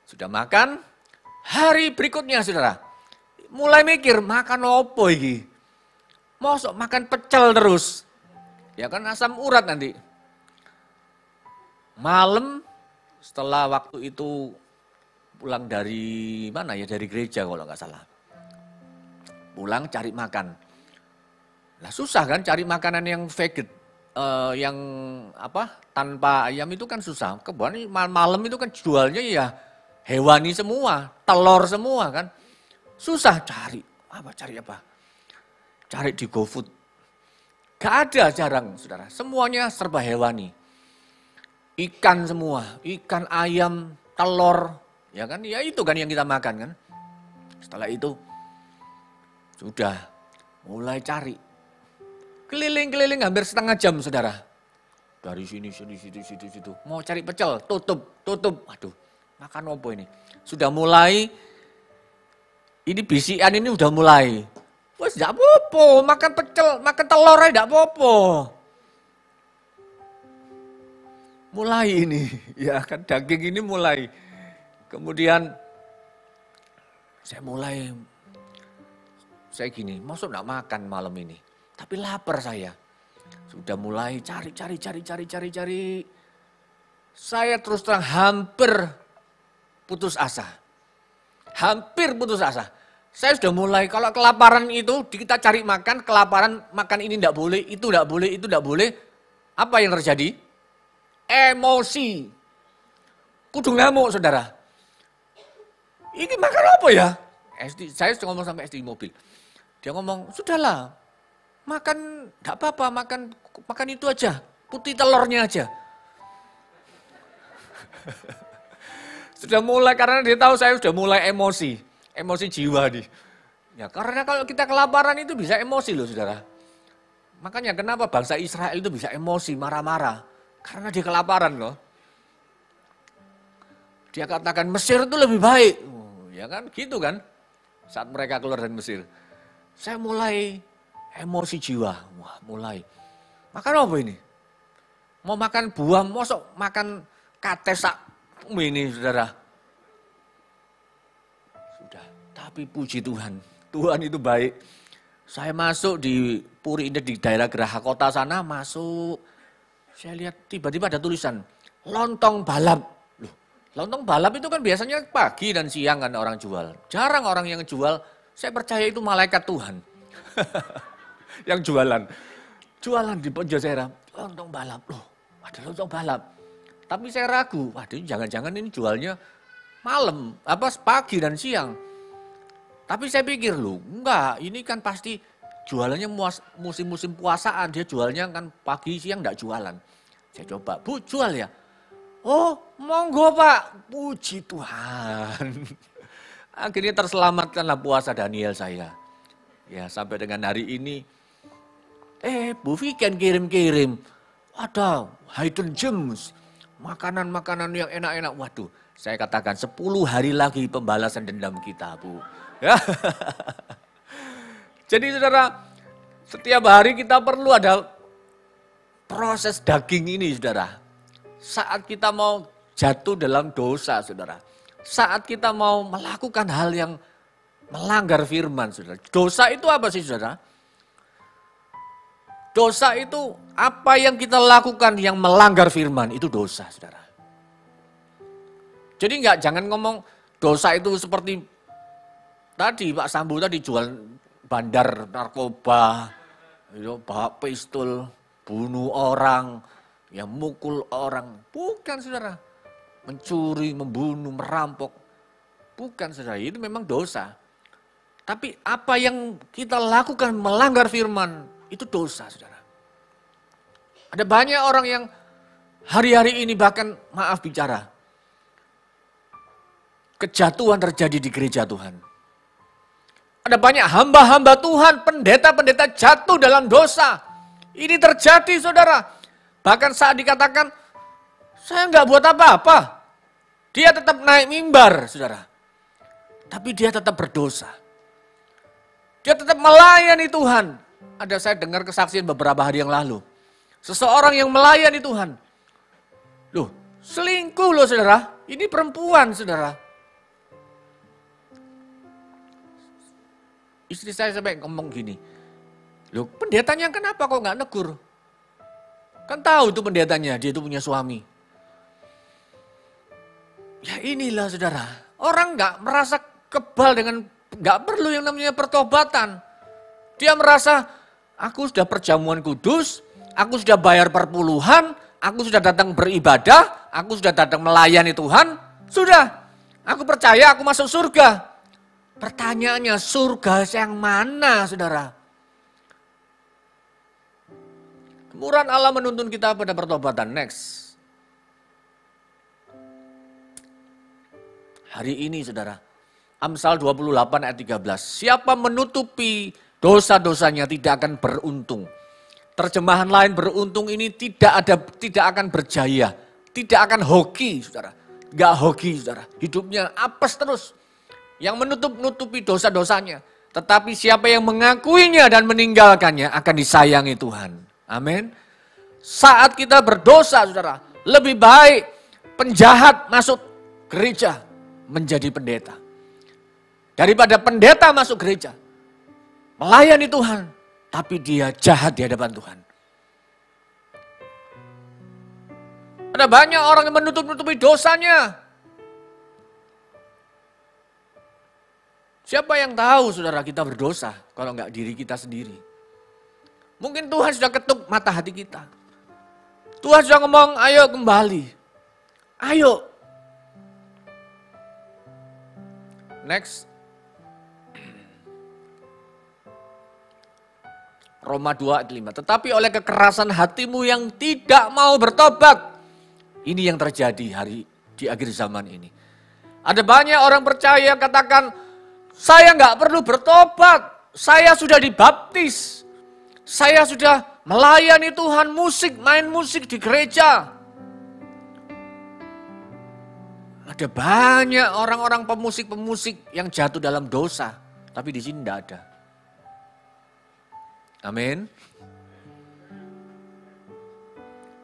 sudah makan. Hari berikutnya saudara, mulai mikir makan apa iki. Mosok makan pecel terus. Ya kan asam urat nanti. Malam setelah waktu itu pulang dari mana ya, dari gereja kalau nggak salah. Pulang cari makan. Lah susah kan cari makanan yang veget, yang tanpa ayam itu kan susah. Kebetulan malam itu kan jualnya ya hewani semua, telur semua kan. Susah cari apa? Cari di GoFood. Gak ada, jarang saudara. Semuanya serba hewani. Ikan semua, ikan, ayam, telur, ya kan? Ya itu kan yang kita makan kan. Setelah itu sudah mulai cari. Keliling-keliling hampir setengah jam saudara. Dari sini, situ. Mau cari pecel, tutup. Aduh, makan apa ini? Sudah mulai, ini bisian ini udah mulai. Wes gak apa-apa, makan pecel, makan telur aja gak apa-apa. Mulai ini, ya kan daging ini mulai. Kemudian saya gini, maksud gak makan malam ini. Tapi lapar saya. Sudah mulai cari. Saya terus terang hampir putus asa. Saya sudah mulai, kalau kelaparan itu kita cari makan, kelaparan makan ini tidak boleh, itu tidak boleh, itu tidak boleh. Apa yang terjadi? Emosi. Kudu ngamuk, saudara. Ini makan apa ya? Saya sudah ngomong sampai SD mobil. Dia ngomong, sudahlah, makan tidak apa-apa, makan itu aja, putih telurnya aja. Sudah mulai, karena dia tahu saya sudah mulai emosi jiwa nih. Ya, karena kalau kita kelaparan itu bisa emosi loh, saudara. Makanya kenapa bangsa Israel itu bisa emosi, marah-marah. Karena dia kelaparan loh. Dia katakan Mesir itu lebih baik. Ya kan, gitu kan. Saat mereka keluar dari Mesir. Saya mulai emosi jiwa. Wah, mulai. Makan apa ini? Mau makan buah, mosok makan katesak ini, saudara. Sudah, tapi puji Tuhan. Tuhan itu baik. Saya masuk di Puri Indah di daerah Geraha Kota sana, masuk. Saya lihat tiba-tiba ada tulisan, lontong balap. Loh, lontong balap itu kan biasanya pagi dan siang kan orang jual. Jarang orang yang jual, saya percaya itu malaikat Tuhan. Yang jualan. Jualan di Ponjosera, lontong balap. Loh, ada lontong balap. Tapi saya ragu, waduh jangan-jangan ini jualnya malam, pagi dan siang. Tapi saya pikir loh, enggak, ini kan pasti jualannya musim-musim puasaan, dia jualnya kan pagi siang enggak jualan. Saya coba, Bu jual ya? Oh monggo Pak, puji Tuhan. Akhirnya terselamatkanlah puasa Daniel saya. Ya sampai dengan hari ini, Bu Viken kirim-kirim, ada hidden gems, makanan-makanan yang enak-enak. Waduh, saya katakan 10 hari lagi pembalasan dendam kita Bu. Ya. Jadi saudara, setiap hari kita perlu ada proses daging ini saudara. Saat kita mau jatuh dalam dosa saudara. Saat kita mau melakukan hal yang melanggar firman saudara. Dosa itu apa sih saudara? Dosa itu apa yang kita lakukan yang melanggar firman, itu dosa saudara. Jadi jangan ngomong dosa itu seperti tadi Pak Sambu tadi jual bandar narkoba, bawa pistol, bunuh orang, yang mukul orang. Bukan saudara. Mencuri, membunuh, merampok. Bukan saudara, itu memang dosa. Tapi apa yang kita lakukan melanggar firman, itu dosa saudara. Ada banyak orang yang hari-hari ini bahkan maaf bicara, kejatuhan terjadi di gereja Tuhan. Ada banyak hamba-hamba Tuhan, pendeta-pendeta jatuh dalam dosa. Ini terjadi saudara. Bahkan saat dikatakan, saya enggak buat apa-apa. Dia tetap naik mimbar saudara. Tapi dia tetap berdosa. Dia tetap melayani Tuhan. Ada saya dengar kesaksian beberapa hari yang lalu. Seseorang yang melayani Tuhan. Loh, selingkuh loh saudara. Ini perempuan saudara. Istri saya sampai ngomong gini, loh pendetanya kenapa kok nggak negur? Kan tahu itu pendetanya, dia itu punya suami. Ya inilah saudara, orang nggak merasa kebal dengan, nggak perlu yang namanya pertobatan. Dia merasa, aku sudah perjamuan kudus, aku sudah bayar perpuluhan, aku sudah datang beribadah, aku sudah datang melayani Tuhan, sudah. Aku percaya aku masuk surga. Pertanyaannya, surga yang mana saudara? Kemurahan Allah menuntun kita pada pertobatan. Next. Hari ini saudara, Amsal 28 ayat 13. Siapa menutupi dosa-dosanya tidak akan beruntung. Terjemahan lain beruntung ini tidak akan berjaya. Tidak akan hoki saudara. Gak hoki saudara. Hidupnya apes terus. Yang menutupi dosa-dosanya. Tetapi siapa yang mengakuinya dan meninggalkannya akan disayangi Tuhan. Amin. Saat kita berdosa saudara, lebih baik penjahat masuk gereja menjadi pendeta. Daripada pendeta masuk gereja, melayani Tuhan, tapi dia jahat di hadapan Tuhan. Ada banyak orang yang menutupi dosanya. Siapa yang tahu saudara kita berdosa kalau enggak diri kita sendiri. Mungkin Tuhan sudah ketuk mata hati kita. Tuhan sudah ngomong, ayo kembali. Ayo. Next. Roma 2 ayat 5. Tetapi oleh kekerasan hatimu yang tidak mau bertobat. Ini yang terjadi di akhir zaman ini. Ada banyak orang percaya katakan, saya nggak perlu bertobat. Saya sudah dibaptis. Saya sudah melayani Tuhan main musik di gereja. Ada banyak orang-orang pemusik-pemusik yang jatuh dalam dosa. Tapi di sini tidak ada. Amin.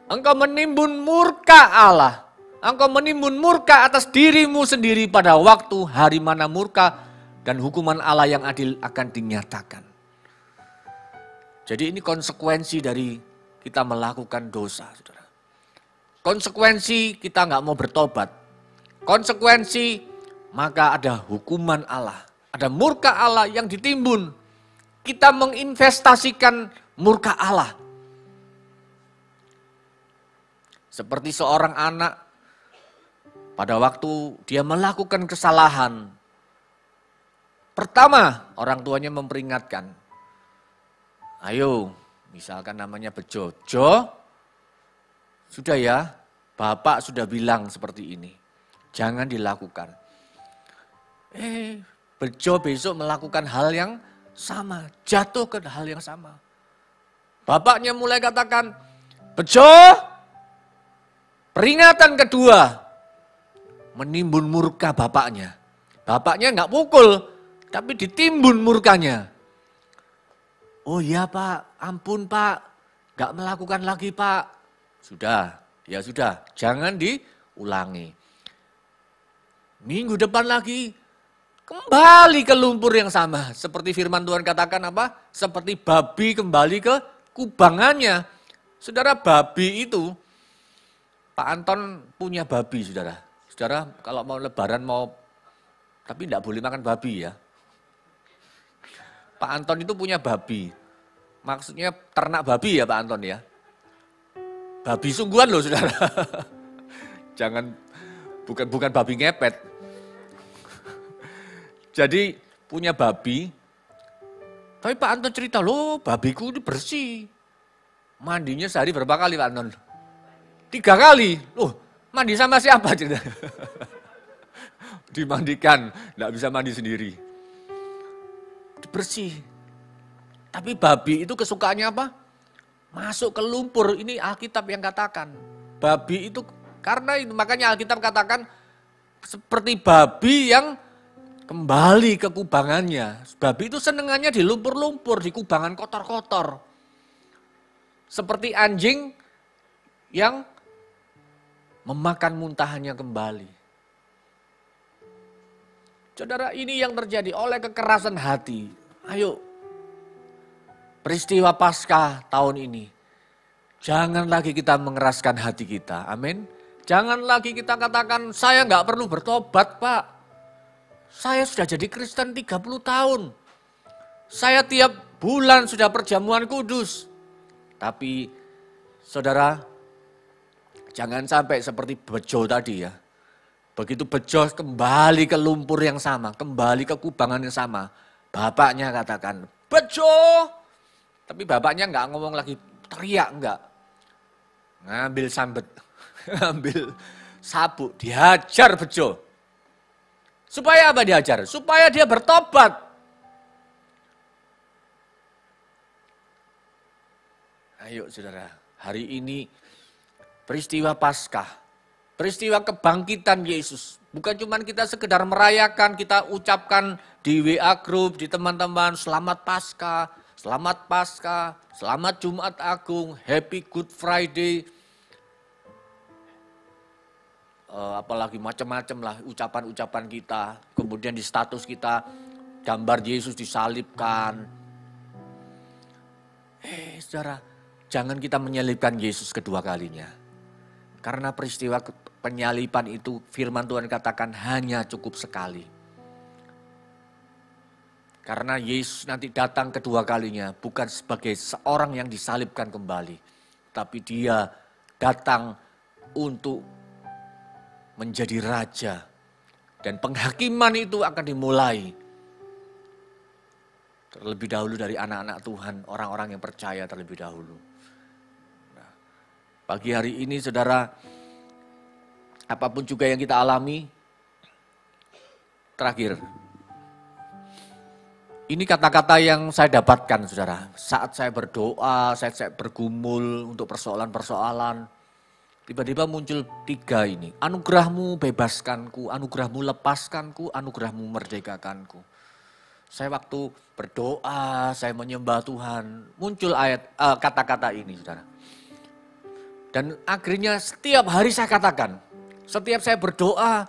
Engkau menimbun murka Allah. Engkau menimbun murka atas dirimu sendiri pada waktu hari mana murka dan hukuman Allah yang adil akan dinyatakan. Jadi ini konsekuensi dari kita melakukan dosa, saudara. Konsekuensi kita nggak mau bertobat. Konsekuensi maka ada hukuman Allah. Ada murka Allah yang ditimbun. Kita menginvestasikan murka Allah. Seperti seorang anak pada waktu dia melakukan kesalahan. Pertama orang tuanya memperingatkan. Ayo, misalkan namanya Bejo. Jo, sudah ya, Bapak sudah bilang seperti ini. Jangan dilakukan. Bejo besok melakukan hal yang sama. Jatuh ke hal yang sama. Bapaknya mulai katakan, Bejo, peringatan kedua. Menimbun murka bapaknya. Bapaknya enggak pukul, tapi ditimbun murkanya. Oh iya Pak, ampun Pak, enggak melakukan lagi Pak. Sudah, ya sudah, jangan diulangi. Minggu depan lagi, kembali ke lumpur yang sama. Seperti firman Tuhan katakan apa? Seperti babi kembali ke kubangannya. Saudara, babi itu, Pak Anton punya babi saudara. Saudara kalau mau lebaran tapi tidak boleh makan babi ya. Pak Anton itu punya babi. Maksudnya ternak babi ya Pak Anton ya. Babi sungguhan loh saudara. Jangan, bukan babi ngepet. Jadi punya babi. Tapi Pak Anton cerita, loh babiku ini bersih. Mandinya sehari berapa kali Pak Anton? 3 kali. Loh mandi sama siapa? Dimandikan, enggak bisa mandi sendiri. Bersih. Tapi babi itu kesukaannya apa? Masuk ke lumpur. Ini Alkitab yang katakan. Babi itu, karena itu makanya Alkitab katakan seperti babi yang kembali ke kubangannya. Babi itu senengannya di lumpur-lumpur, di kubangan kotor-kotor. Seperti anjing yang memakan muntahannya kembali. Saudara, ini yang terjadi oleh kekerasan hati. Ayo, peristiwa Paskah tahun ini, jangan lagi kita mengeraskan hati kita. Amin. Jangan lagi kita katakan, saya nggak perlu bertobat Pak. Saya sudah jadi Kristen 30 tahun. Saya tiap bulan sudah perjamuan kudus. Tapi saudara, jangan sampai seperti Bejo tadi ya. Begitu Bejo kembali ke lumpur yang sama, kembali ke kubangan yang sama. Bapaknya katakan, Bejo. Tapi bapaknya enggak ngomong lagi, teriak enggak. Ngambil sambet, ngambil sabuk, dihajar Bejo. Supaya apa dihajar? Supaya dia bertobat. Ayo saudara, hari ini peristiwa Paskah, peristiwa kebangkitan Yesus. Bukan cuma kita sekedar merayakan, kita ucapkan di WA group, di teman-teman, selamat Paskah, selamat Paskah, selamat Jumat Agung, Happy Good Friday. Apalagi macam-macam lah ucapan-ucapan kita. Kemudian di status kita, gambar Yesus disalibkan. Saudara, jangan kita menyalibkan Yesus kedua kalinya. Karena peristiwa penyaliban itu firman Tuhan katakan hanya cukup sekali. Karena Yesus nanti datang kedua kalinya bukan sebagai seorang yang disalibkan kembali. Tapi dia datang untuk menjadi raja. Dan penghakiman itu akan dimulai terlebih dahulu dari anak-anak Tuhan, orang-orang yang percaya terlebih dahulu. Nah, pagi hari ini saudara, apapun juga yang kita alami, terakhir, ini kata-kata yang saya dapatkan saudara, saat saya berdoa, saya bergumul untuk persoalan-persoalan, tiba-tiba muncul 3 ini, anugerahmu bebaskanku, anugerahmu lepaskanku, anugerahmu merdekakanku. Saya waktu berdoa, saya menyembah Tuhan, muncul kata-kata ini saudara. Dan akhirnya setiap hari saya katakan, setiap saya berdoa,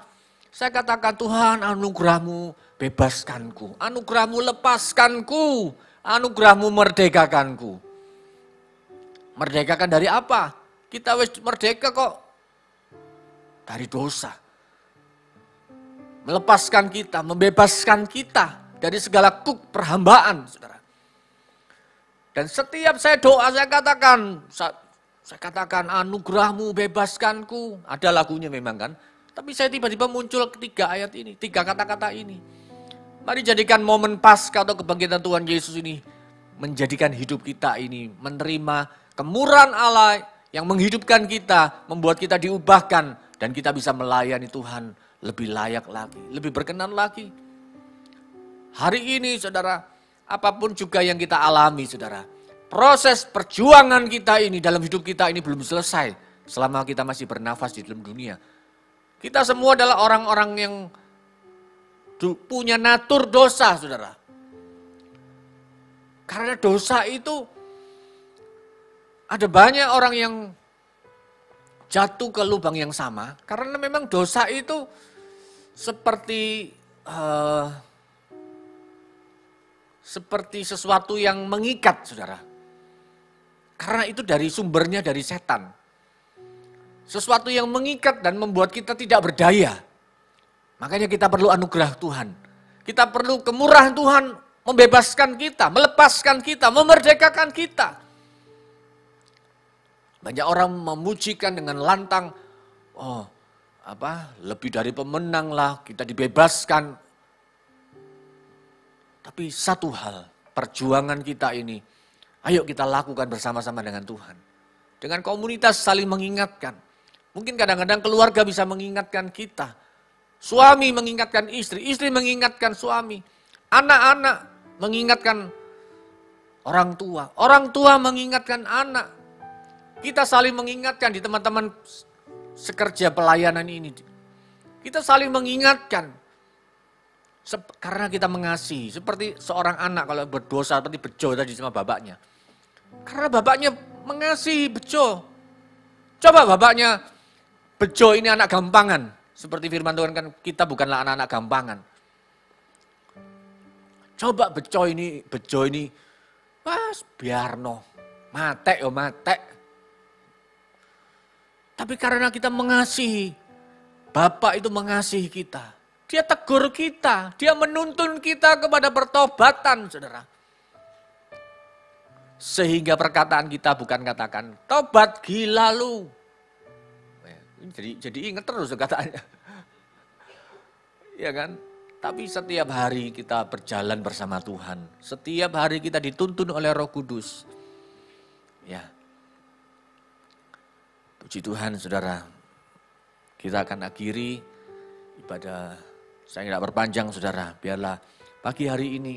saya katakan Tuhan anugerahmu bebaskanku, anugerahmu lepaskanku, anugerahmu merdekakanku. Merdekakan dari apa? Kita wis merdeka kok dari dosa. Melepaskan kita, membebaskan kita dari segala kuk perhambaan, saudara. Dan setiap saya doa, saya katakan anugerahmu bebaskanku. Ada lagunya memang kan. Tapi saya tiba-tiba muncul 3 ayat ini, 3 kata-kata ini. Mari jadikan momen Paskah atau kebangkitan Tuhan Yesus ini menjadikan hidup kita ini menerima kemurahan Allah yang menghidupkan kita, membuat kita diubahkan dan kita bisa melayani Tuhan lebih layak lagi, lebih berkenan lagi. Hari ini saudara, apapun juga yang kita alami saudara, proses perjuangan kita ini dalam hidup kita ini belum selesai selama kita masih bernafas di dalam dunia. Kita semua adalah orang-orang yang punya natur dosa saudara. Karena dosa itu ada banyak orang yang jatuh ke lubang yang sama. Karena memang dosa itu seperti sesuatu yang mengikat saudara. Karena itu dari sumbernya dari setan. Sesuatu yang mengikat dan membuat kita tidak berdaya. Makanya kita perlu anugerah Tuhan. Kita perlu kemurahan Tuhan membebaskan kita, melepaskan kita, memerdekakan kita. Banyak orang memujikan dengan lantang, lebih dari pemenang lah, kita dibebaskan. Tapi satu hal, perjuangan kita ini, ayo kita lakukan bersama-sama dengan Tuhan. Dengan komunitas saling mengingatkan. Mungkin kadang-kadang keluarga bisa mengingatkan kita. Suami mengingatkan istri, istri mengingatkan suami. Anak-anak mengingatkan orang tua mengingatkan anak. Kita saling mengingatkan di teman-teman sekerja pelayanan ini. Kita saling mengingatkan. Karena kita mengasihi, seperti seorang anak kalau berdosa seperti Bejo tadi sama bapaknya. Karena bapaknya mengasihi Bejo. Coba bapaknya Bejo ini anak gampangan. Seperti firman Tuhan kan kita bukanlah anak-anak gampangan. Coba Bejo ini, biarno, matek. Tapi karena kita mengasihi, Bapak itu mengasihi kita. Dia tegur kita, dia menuntun kita kepada pertobatan, saudara. Sehingga perkataan kita bukan katakan, tobat gila lu. Jadi ingat terus kataannya. Ya kan? Tapi setiap hari kita berjalan bersama Tuhan. Setiap hari kita dituntun oleh Roh Kudus. Ya. Puji Tuhan saudara. Kita akan akhiri ibadah. Saya tidak berpanjang saudara. Biarlah pagi hari ini.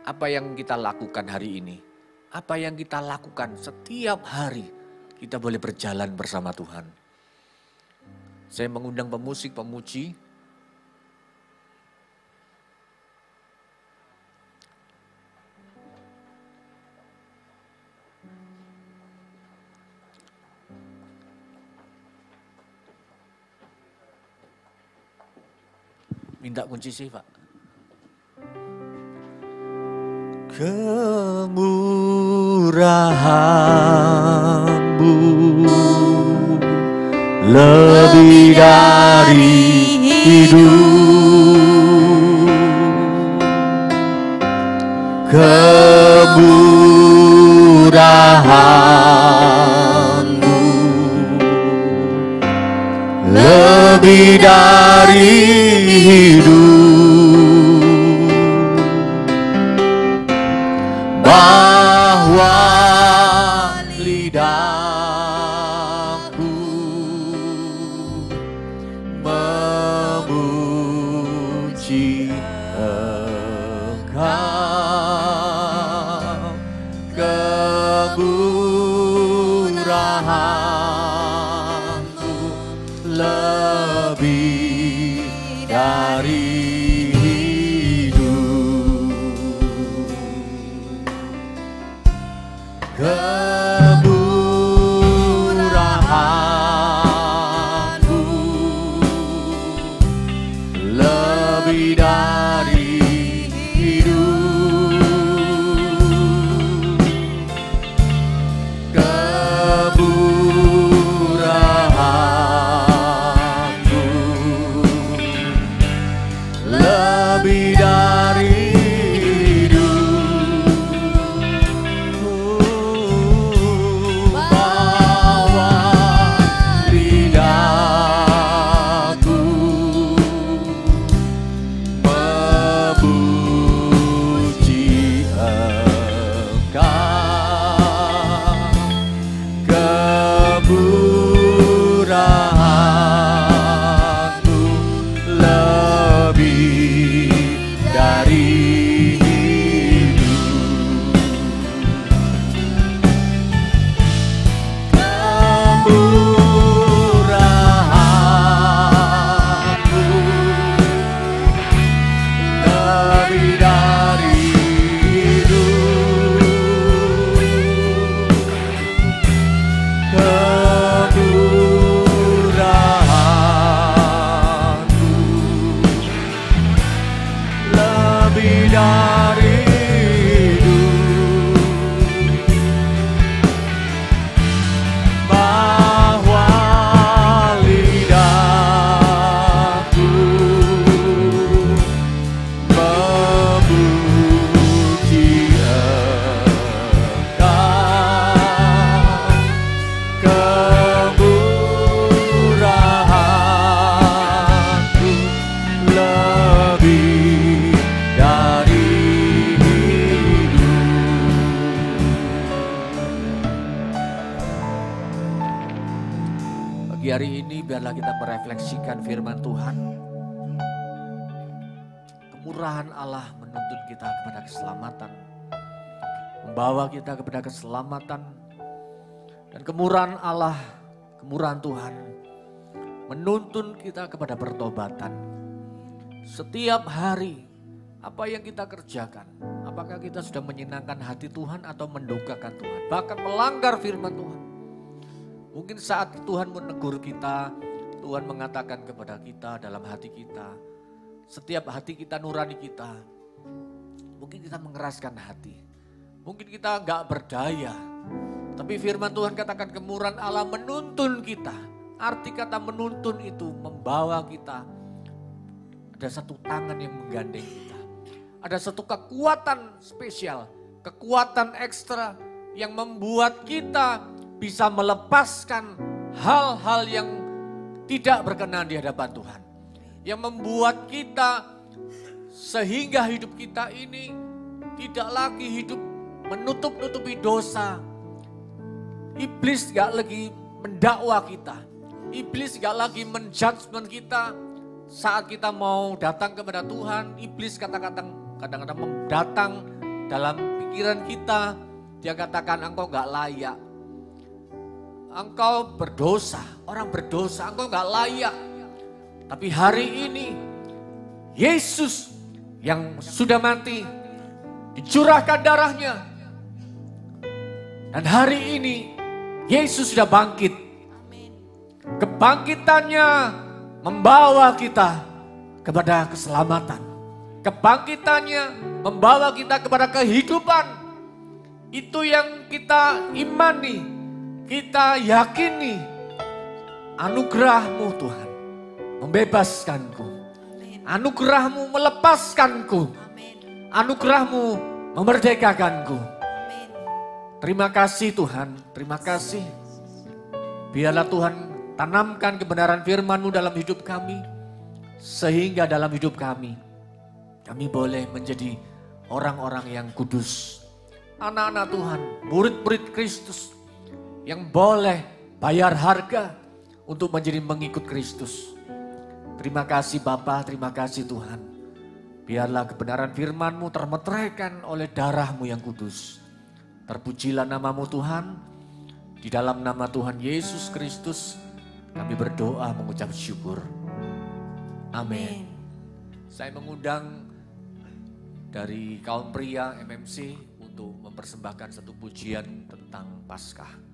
Apa yang kita lakukan hari ini. Apa yang kita lakukan setiap hari. Kita boleh berjalan bersama Tuhan. Saya mengundang pemusik, pemuji. Minta kunci sih Pak. Kemurahan-Mu lebih dari hidup, kemurahan-Mu lebih dari hidup, bahwa lidahku memuji Engkau, kemurahan-Mu lebih dari hidup, kemurahan-Mu lebih dari hidup, kemurahan-Mu lebih dari hidup, bahwa lidahku memuji Engkau, kemurahan-Mu lebih dari hidup, kemurahan-Mu lebih dari hidup, kemurahan-Mu lebih dari hidup, bahwa lidahku memuji Engkau, kemurahan-Mu lebih dari Pagi hari ini biarlah kita merefleksikan firman Tuhan. Kemurahan Allah menuntun kita kepada keselamatan, membawa kita kepada keselamatan. Dan kemurahan Allah, kemurahan Tuhan menuntun kita kepada pertobatan. Setiap hari apa yang kita kerjakan, apakah kita sudah menyenangkan hati Tuhan atau mendukakan Tuhan, bahkan melanggar firman Tuhan. Mungkin saat Tuhan menegur kita, Tuhan mengatakan kepada kita dalam hati kita, setiap hati kita nurani kita, mungkin kita mengeraskan hati, mungkin kita enggak berdaya, tapi firman Tuhan katakan kemurahan Allah menuntun kita. Arti kata menuntun itu membawa kita, ada satu tangan yang menggandeng kita, ada satu kekuatan spesial, kekuatan ekstra yang membuat kita bisa melepaskan hal-hal yang tidak berkenan di hadapan Tuhan. Yang membuat kita sehingga hidup kita ini tidak lagi hidup menutup-nutupi dosa. Iblis gak lagi mendakwa kita. Iblis gak lagi menjudgment kita. Saat kita mau datang kepada Tuhan, iblis kadang-kadang datang dalam pikiran kita. Dia katakan engkau gak layak. Engkau berdosa, orang berdosa, engkau gak layak. Tapi hari ini Yesus yang sudah mati, dicurahkan darahnya. Dan hari ini Yesus sudah bangkit. Kebangkitannya membawa kita kepada keselamatan. Kebangkitannya membawa kita kepada kehidupan. Itu yang kita imani. Kita yakini anugerah-Mu Tuhan membebaskanku. Anugerah-Mu melepaskanku. Anugerah-Mu memerdekakanku. Terima kasih Tuhan, terima kasih. Biarlah Tuhan tanamkan kebenaran firman-Mu dalam hidup kami. Sehingga dalam hidup kami boleh menjadi orang-orang yang kudus. Anak-anak Tuhan, murid-murid Kristus yang boleh bayar harga untuk menjadi mengikut Kristus. Terima kasih Bapa, terima kasih Tuhan. Biarlah kebenaran firman-Mu termeteraikan oleh darah-Mu yang kudus. Terpujilah nama-Mu Tuhan. Di dalam nama Tuhan Yesus Kristus kami berdoa mengucap syukur. Amin. Saya mengundang dari kaum pria MMC untuk mempersembahkan satu pujian tentang Paskah.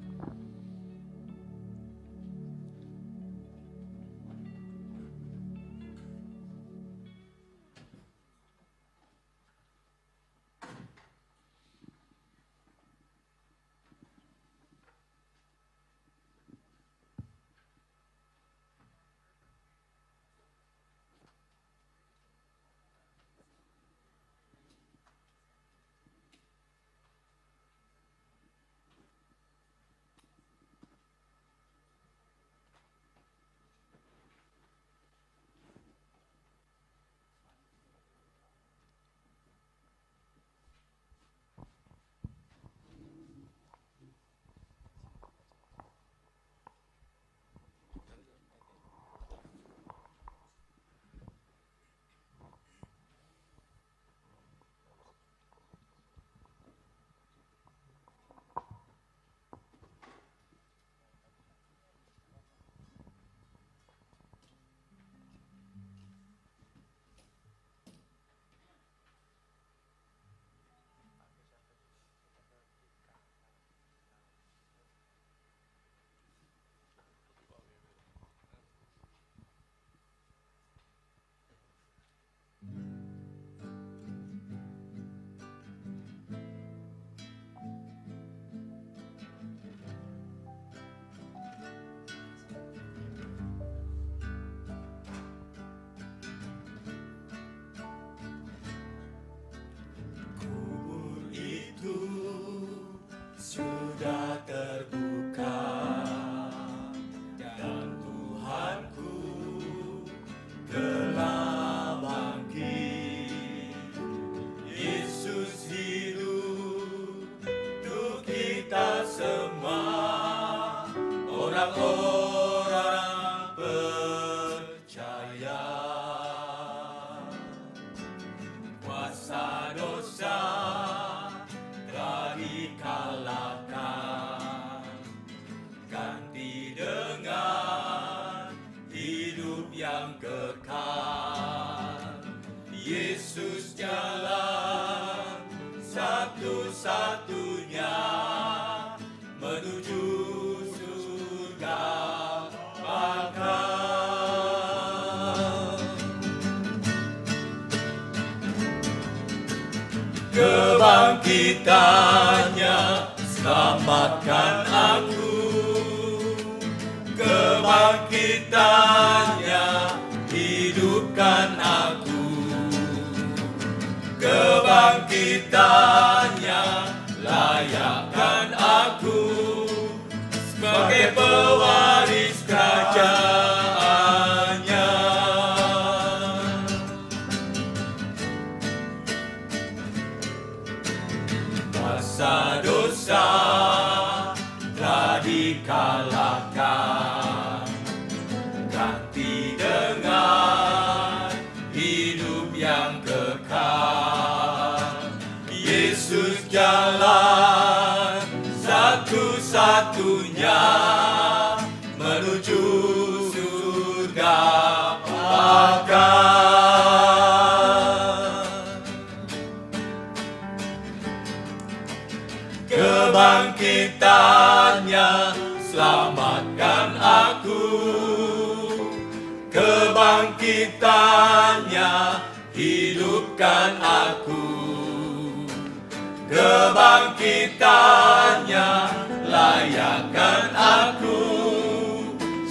Sudah terbuka dan Tuhanku telah bangkit. Yesus hidup untuk kita semua, orang-orang percaya. Kuasa dosa telah dikalahkan, ganti dengan hidup yang kekal. Yesus jalan satu-satunya menuju surga bakal. Kebangkitannya selamatkan aku, kebangkitannya hidupkan aku, kebangkitannya layakkan aku sebagai pewaris kerajaannya. Kuasa dosa telah dikalahkan, ganti dengan hidup yang kekal. Yesus jalan satu-satunya menuju surga bakal. Kebangkitannya selamatkan aku, kebangkitannya hidupkan aku, kebangkitannya layakkan aku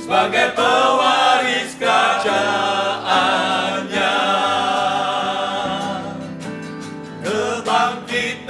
sebagai pewaris kerajaannya. Kebangkitannya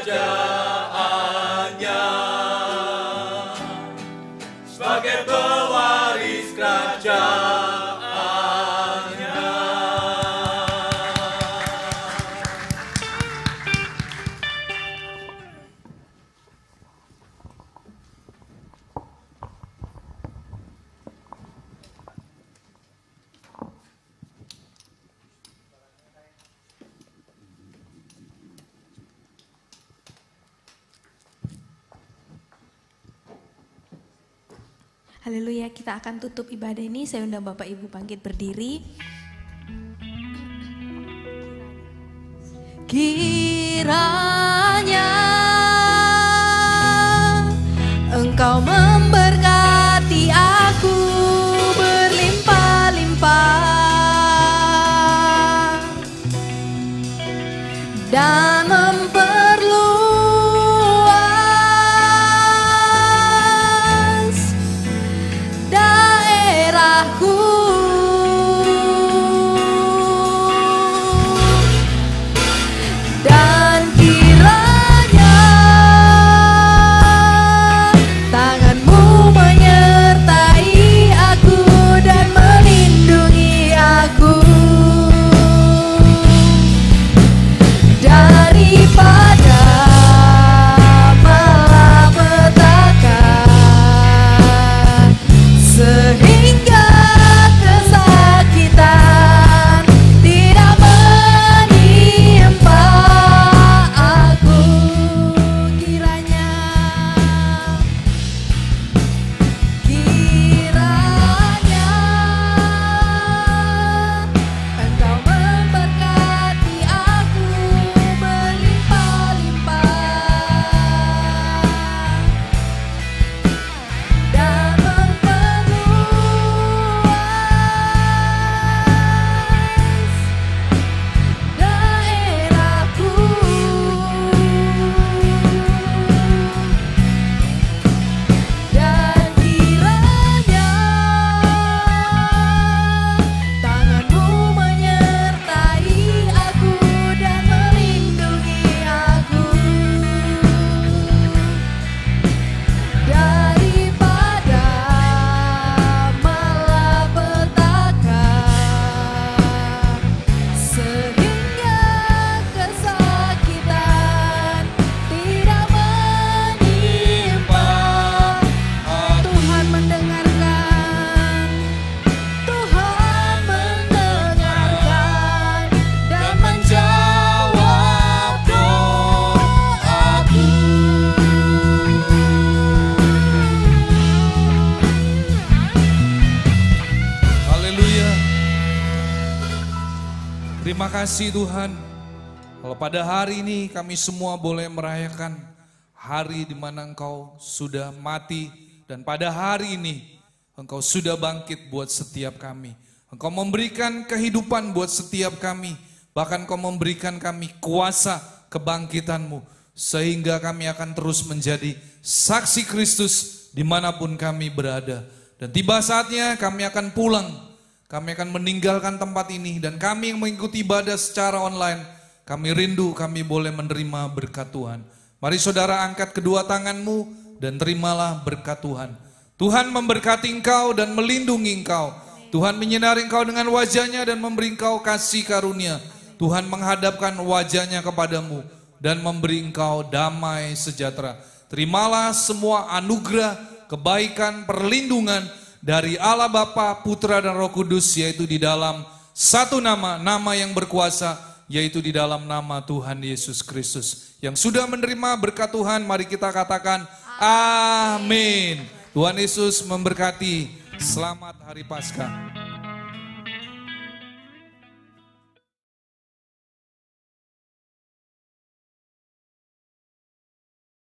kerajaannya, sebagai pewaris kerajaannya. Haleluya, kita akan tutup ibadah ini. Saya undang Bapak Ibu bangkit berdiri. Kiranya Engkau memberkati aku berlimpah-limpah dan memperluas daerahku, dan kiranya tangan-Mu menyertai aku dan melindungi aku daripada malapetaka, sehingga kesakitan tidak menimpa aku. Kiranya Engkau memberkati aku berlimpah-limpah dan memperluas daerahku, dan kiranya tangan-Mu menyertai aku dan melindungi aku daripada malapetaka, sehingga kesakitan tidak menimpa. Tuhan mendengarkan, Tuhan mendengarkan dan menjawab doaku. Haleluya. Terima kasih Tuhan. Kalau pada hari ini kami semua boleh merayakan hari di mana Engkau sudah mati, dan pada hari ini Engkau sudah bangkit buat setiap kami. Engkau memberikan kehidupan buat setiap kami. Bahkan Engkau memberikan kami kuasa kebangkitan-Mu, sehingga kami akan terus menjadi saksi Kristus dimanapun kami berada. Dan tiba saatnya kami akan pulang. Kami akan meninggalkan tempat ini, dan kami yang mengikuti ibadah secara online, kami rindu kami boleh menerima berkat Tuhan. Mari saudara angkat kedua tanganmu dan terimalah berkat Tuhan. Tuhan memberkati engkau dan melindungi engkau. Tuhan menyinari engkau dengan wajahnya dan memberi engkau kasih karunia. Tuhan menghadapkan wajahnya kepadamu dan memberi engkau damai sejahtera. Terimalah semua anugerah, kebaikan, perlindungan dari Allah Bapa, Putra dan Roh Kudus, yaitu di dalam satu nama, nama yang berkuasa, yaitu di dalam nama Tuhan Yesus Kristus. Yang sudah menerima berkat Tuhan, mari kita katakan amin. Tuhan Yesus memberkati. Selamat Hari Paskah.